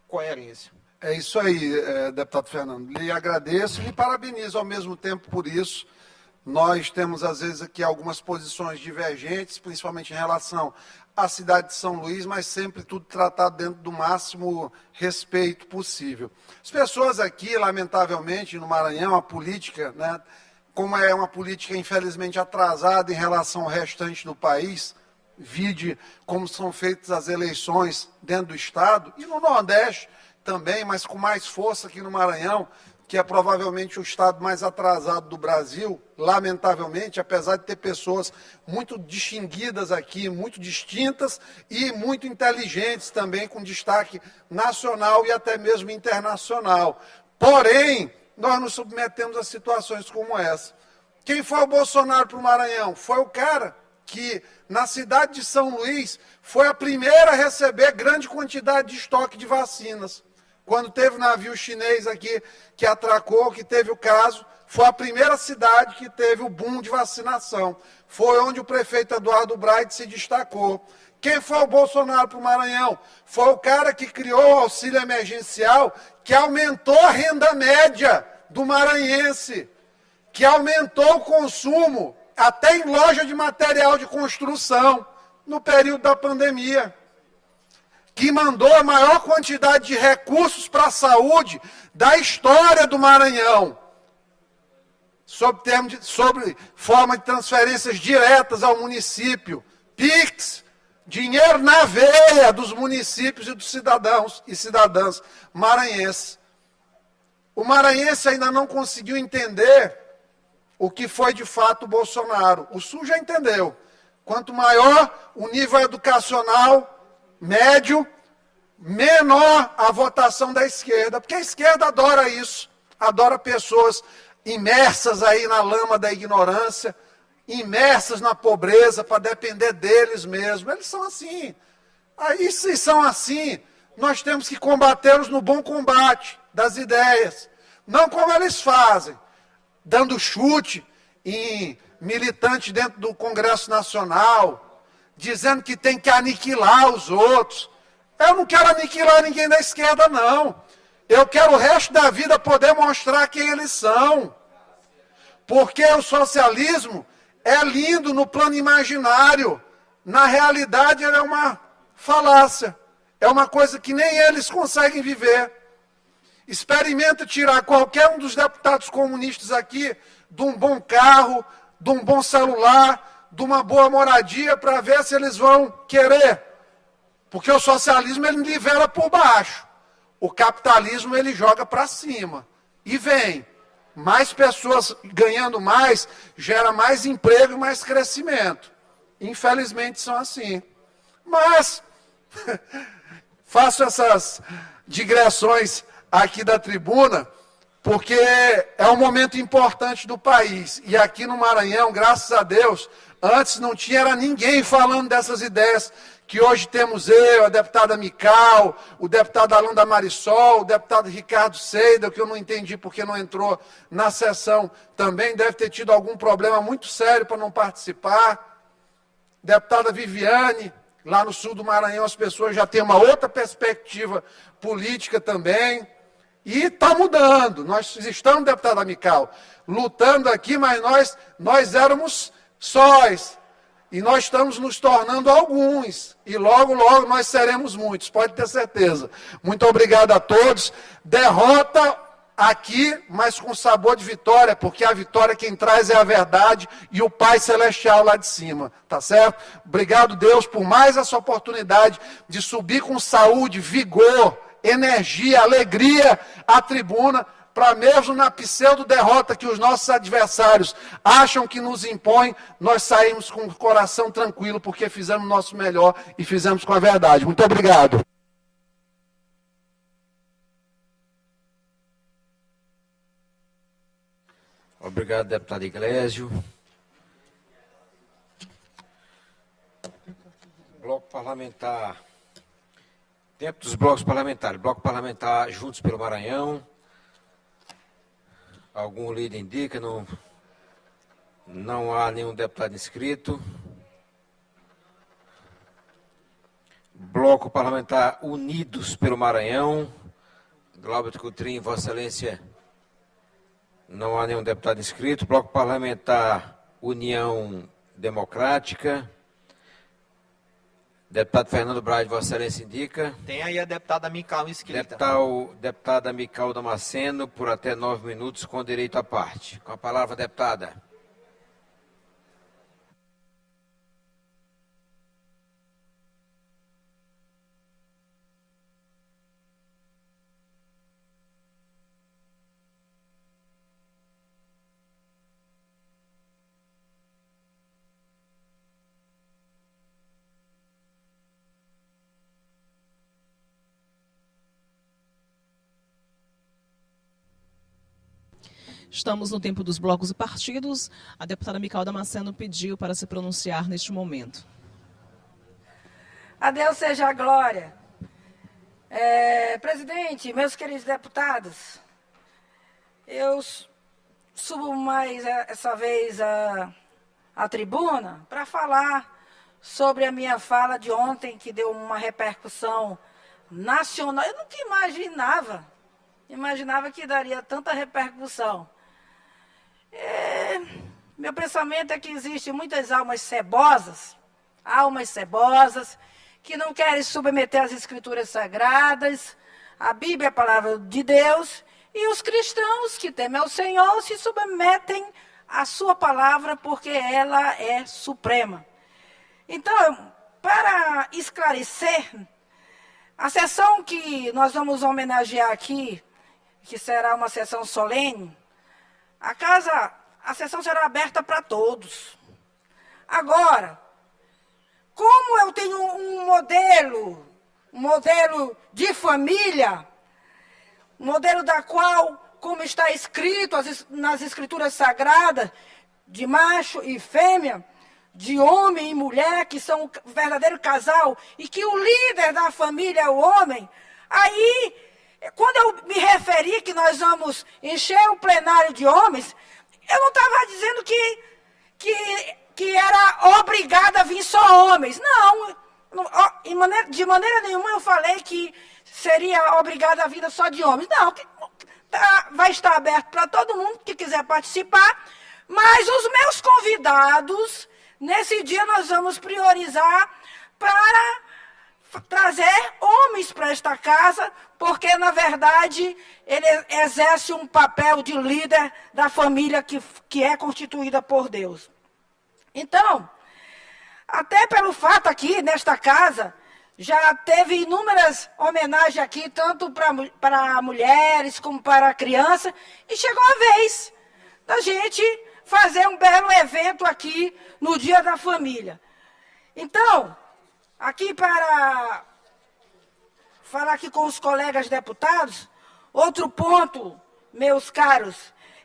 coerência. É isso aí, deputado Fernando. Lhe agradeço e lhe parabenizo ao mesmo tempo por isso. Nós temos, às vezes, aqui algumas posições divergentes, principalmente em relação à cidade de São Luís, mas sempre tudo tratado dentro do máximo respeito possível. As pessoas aqui, lamentavelmente, no Maranhão, a política, né, como é uma política, infelizmente, atrasada em relação ao restante do país, vide como são feitas as eleições dentro do Estado, e no Nordeste também, mas com mais força aqui no Maranhão, que é provavelmente o estado mais atrasado do Brasil, lamentavelmente, apesar de ter pessoas muito distinguidas aqui, muito distintas e muito inteligentes também, com destaque nacional e até mesmo internacional. Porém, nós nos submetemos a situações como essa. Quem foi o Bolsonaro para o Maranhão? Foi o cara que, na cidade de São Luís, foi a primeira a receber grande quantidade de estoque de vacinas. Quando teve o navio chinês aqui que atracou, que teve o caso, foi a primeira cidade que teve o boom de vacinação. Foi onde o prefeito Eduardo Braide se destacou. Quem foi o Bolsonaro para o Maranhão? Foi o cara que criou o auxílio emergencial, que aumentou a renda média do maranhense, que aumentou o consumo, até em loja de material de construção, no período da pandemia, que mandou a maior quantidade de recursos para a saúde da história do Maranhão. sobre forma de transferências diretas ao município, PIX, dinheiro na veia dos municípios e dos cidadãos e cidadãs maranhenses. O maranhense ainda não conseguiu entender o que foi de fato o Bolsonaro. O Sul já entendeu. Quanto maior o nível educacional médio, menor a votação da esquerda, porque a esquerda adora isso, adora pessoas imersas aí na lama da ignorância, imersas na pobreza para depender deles mesmos. Eles são assim. Aí, se são assim, nós temos que combatê-los no bom combate das ideias, não como eles fazem, dando chute em militante dentro do Congresso Nacional, dizendo que tem que aniquilar os outros. Eu não quero aniquilar ninguém da esquerda, não. Eu quero o resto da vida poder mostrar quem eles são. Porque o socialismo é lindo no plano imaginário. Na realidade, ele é uma falácia. É uma coisa que nem eles conseguem viver. Experimenta tirar qualquer um dos deputados comunistas aqui de um bom carro, de um bom celular, de uma boa moradia, para ver se eles vão querer. Porque o socialismo, ele nivela por baixo. O capitalismo, ele joga para cima. E vem. Mais pessoas ganhando mais, gera mais emprego e mais crescimento. Infelizmente são assim. Mas, faço essas digressões aqui da tribuna, porque é um momento importante do país. E aqui no Maranhão, graças a Deus, antes não tinha era ninguém falando dessas ideias que hoje temos eu, a deputada Mical, o deputado Alan da Marisol, o deputado Ricardo Seida, que eu não entendi porque não entrou na sessão também, deve ter tido algum problema muito sério para não participar. Deputada Viviane, lá no sul do Maranhão as pessoas já têm uma outra perspectiva política também. E está mudando. Nós estamos, deputada Mical, lutando aqui, mas nós éramos sóis. E nós estamos nos tornando alguns. E logo, logo nós seremos muitos, pode ter certeza. Muito obrigado a todos. Derrota aqui, mas com sabor de vitória, porque a vitória quem traz é a verdade e o Pai Celestial lá de cima, tá certo? Obrigado, Deus, por mais essa oportunidade de subir com saúde, vigor, energia, alegria à tribuna, para mesmo na pseudo-derrota que os nossos adversários acham que nos impõem, nós saímos com o coração tranquilo, porque fizemos o nosso melhor e fizemos com a verdade. Muito obrigado. Obrigado, deputado Iglesio. Bloco parlamentar. Tempo dos blocos parlamentares. Bloco parlamentar Juntos pelo Maranhão. Algum líder indica, não há nenhum deputado inscrito. Bloco parlamentar Unidos pelo Maranhão. Glauber Coutrinho, Vossa Excelência, não há nenhum deputado inscrito. Bloco parlamentar União Democrática. Deputado Fernando Braz, Vossa Excelência indica. Tem aí a deputada Mical inscrita. Deputada Mical Damasceno, por até 9 minutos, com direito à parte. Com a palavra, deputada. Estamos no tempo dos blocos e partidos. A deputada Mical Damasceno pediu para se pronunciar neste momento. A Deus seja a glória. Presidente, meus queridos deputados, eu subo mais essa vez à tribuna para falar sobre a minha fala de ontem, que deu uma repercussão nacional. Eu nunca imaginava que daria tanta repercussão. Meu pensamento é que existem muitas almas cebosas, que não querem submeter as escrituras sagradas, a Bíblia é a palavra de Deus, E os cristãos que temem ao Senhor se submetem à sua palavra, porque ela é suprema. Então, para esclarecer, a sessão que nós vamos homenagear aqui, que será uma sessão solene, a sessão será aberta para todos. Agora, como eu tenho um modelo de família, um modelo da qual, como está escrito nas Escrituras Sagradas, de macho e fêmea, de homem e mulher, que são um verdadeiro casal, e que o líder da família é o homem, aí, quando eu me referi que nós vamos encher o plenário de homens, eu não estava dizendo que era obrigado a vir só homens. Não, de maneira nenhuma eu falei que seria obrigado a vinda só de homens. Não, vai estar aberto para todo mundo que quiser participar, mas os meus convidados, nesse dia nós vamos priorizar para trazer homens para esta casa, porque, na verdade, ele exerce um papel de líder da família que é constituída por Deus. Então, até pelo fato aqui, nesta casa, já teve inúmeras homenagens aqui, tanto para mulheres como para crianças, e chegou a vez da gente fazer um belo evento aqui no Dia da Família. Então, aqui para falar aqui com os colegas deputados, outro ponto, meus caros,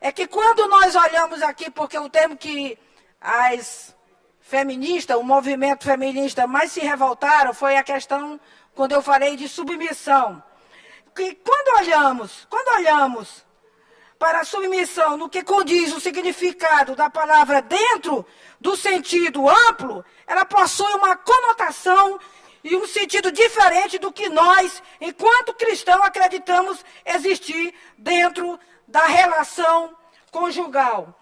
é que quando nós olhamos aqui, porque o termo que as feministas, o movimento feminista mais se revoltaram foi a questão, quando eu falei de submissão. Que quando olhamos para a submissão, no que condiz o significado da palavra dentro do sentido amplo, ela possui uma conotação e um sentido diferente do que nós, enquanto cristãos, acreditamos existir dentro da relação conjugal.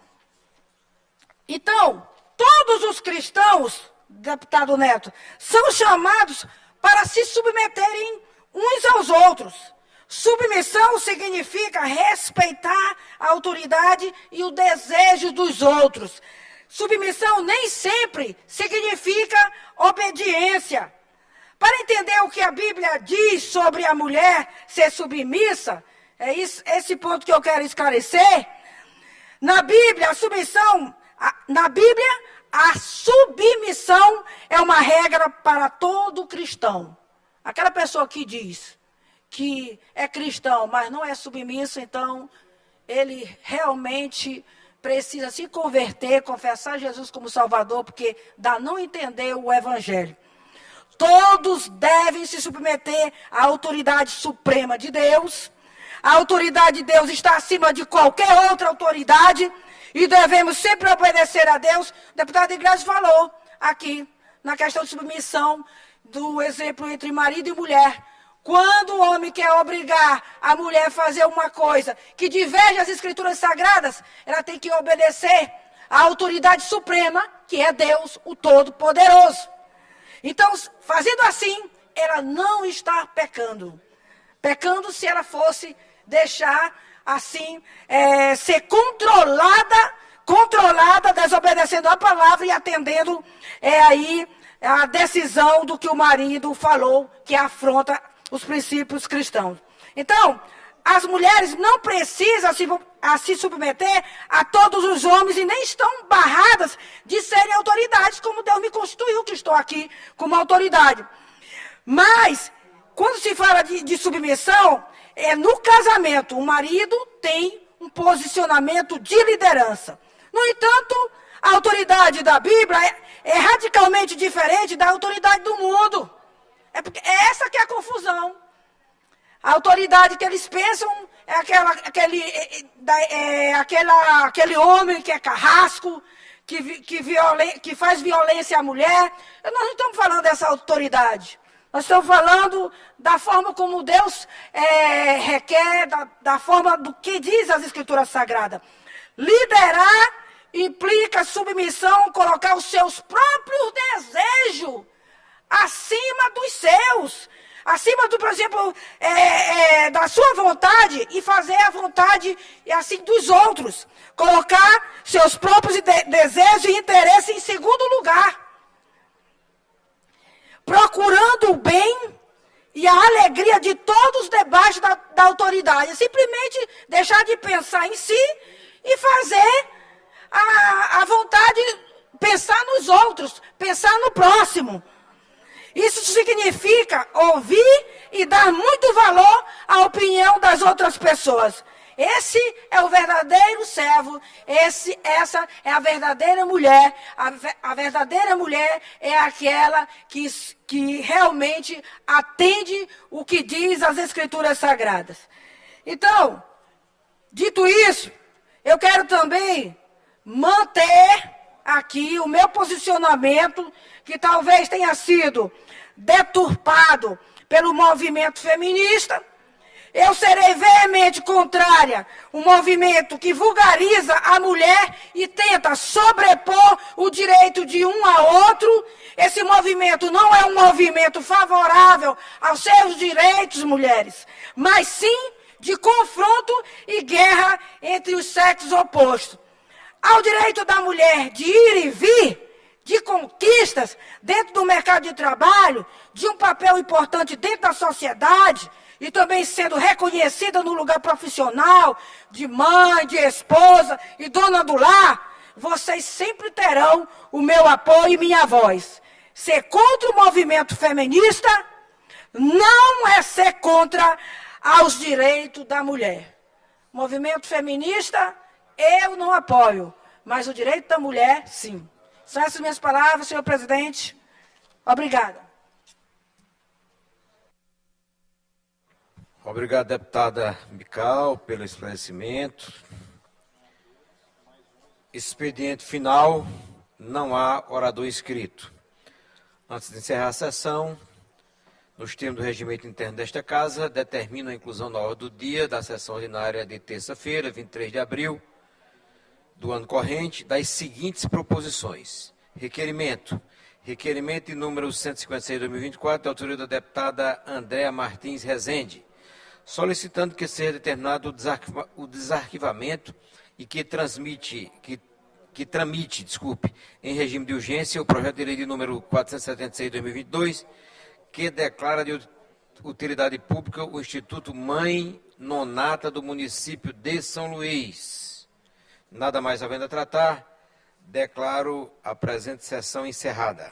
Então, todos os cristãos, deputado Neto, são chamados para se submeterem uns aos outros. Submissão significa respeitar a autoridade e o desejo dos outros. Submissão nem sempre significa obediência. Para entender o que a Bíblia diz sobre a mulher ser submissa, é esse ponto que eu quero esclarecer. Na Bíblia, a submissão é uma regra para todo cristão. Aquela pessoa que diz que é cristão, mas não é submisso, então ele realmente precisa se converter, confessar Jesus como Salvador, porque dá não entender o Evangelho. Todos devem se submeter à autoridade suprema de Deus. A autoridade de Deus está acima de qualquer outra autoridade e devemos sempre obedecer a Deus. O deputado Iglesias falou aqui na questão de submissão do exemplo entre marido e mulher. Quando o homem quer obrigar a mulher a fazer uma coisa que diverge das Escrituras Sagradas, ela tem que obedecer à autoridade suprema, que é Deus, o Todo-Poderoso. Então, fazendo assim, ela não está pecando. Pecando se ela fosse deixar, assim, ser controlada, desobedecendo a palavra e atendendo aí a decisão do que o marido falou, que afronta os princípios cristãos. Então, as mulheres não precisam se submeter a todos os homens e nem estão barradas de serem autoridades, como Deus me constituiu, que estou aqui como autoridade. Mas, quando se fala de submissão, no casamento, o marido tem um posicionamento de liderança. No entanto, a autoridade da Bíblia é radicalmente diferente da autoridade do mundo. É essa que é a confusão. A autoridade que eles pensam é aquele homem que é carrasco, que faz violência à mulher. Nós não estamos falando dessa autoridade. Nós estamos falando da forma como Deus requer, da forma do que diz as Escrituras Sagradas. Liderar implica submissão, colocar os seus próprios desejos acima dos seus. acima do, por exemplo, da sua vontade e fazer a vontade assim dos outros. Colocar seus próprios desejos e interesses em segundo lugar. Procurando o bem e a alegria de todos debaixo da autoridade. Simplesmente deixar de pensar em si e fazer a vontade, pensar nos outros, pensar no próximo. Isso significa ouvir e dar muito valor à opinião das outras pessoas. Esse é o verdadeiro servo, essa é a verdadeira mulher. A verdadeira mulher é aquela que realmente atende o que diz as Escrituras Sagradas. Então, dito isso, eu quero também manter aqui o meu posicionamento, que talvez tenha sido deturpado pelo movimento feminista. Eu serei veemente contrária ao movimento que vulgariza a mulher e tenta sobrepor o direito de um ao outro. Esse movimento não é um movimento favorável aos seus direitos, mulheres, mas sim de confronto e guerra entre os sexos opostos. Ao direito da mulher de ir e vir, de conquistas dentro do mercado de trabalho, de um papel importante dentro da sociedade, e também sendo reconhecida no lugar profissional, de mãe, de esposa e dona do lar, vocês sempre terão o meu apoio e minha voz. Ser contra o movimento feminista não é ser contra aos direitos da mulher. Movimento feminista, eu não apoio, mas o direito da mulher, sim. São essas minhas palavras, senhor presidente. Obrigada. Obrigado, deputada Mical, pelo esclarecimento. Expediente final, não há orador inscrito. Antes de encerrar a sessão, nos termos do regimento interno desta Casa, determino a inclusão na ordem do dia da sessão ordinária de terça-feira, 23 de abril do ano corrente, das seguintes proposições. Requerimento de número 156 de 2024, de autoria da deputada Andréa Martins Rezende, solicitando que seja determinado o desarquivamento e que tramite, em regime de urgência, o projeto de lei de número 476 de 2022, que declara de utilidade pública o Instituto Mãe Nonata do município de São Luís. Nada mais havendo a tratar, declaro a presente sessão encerrada.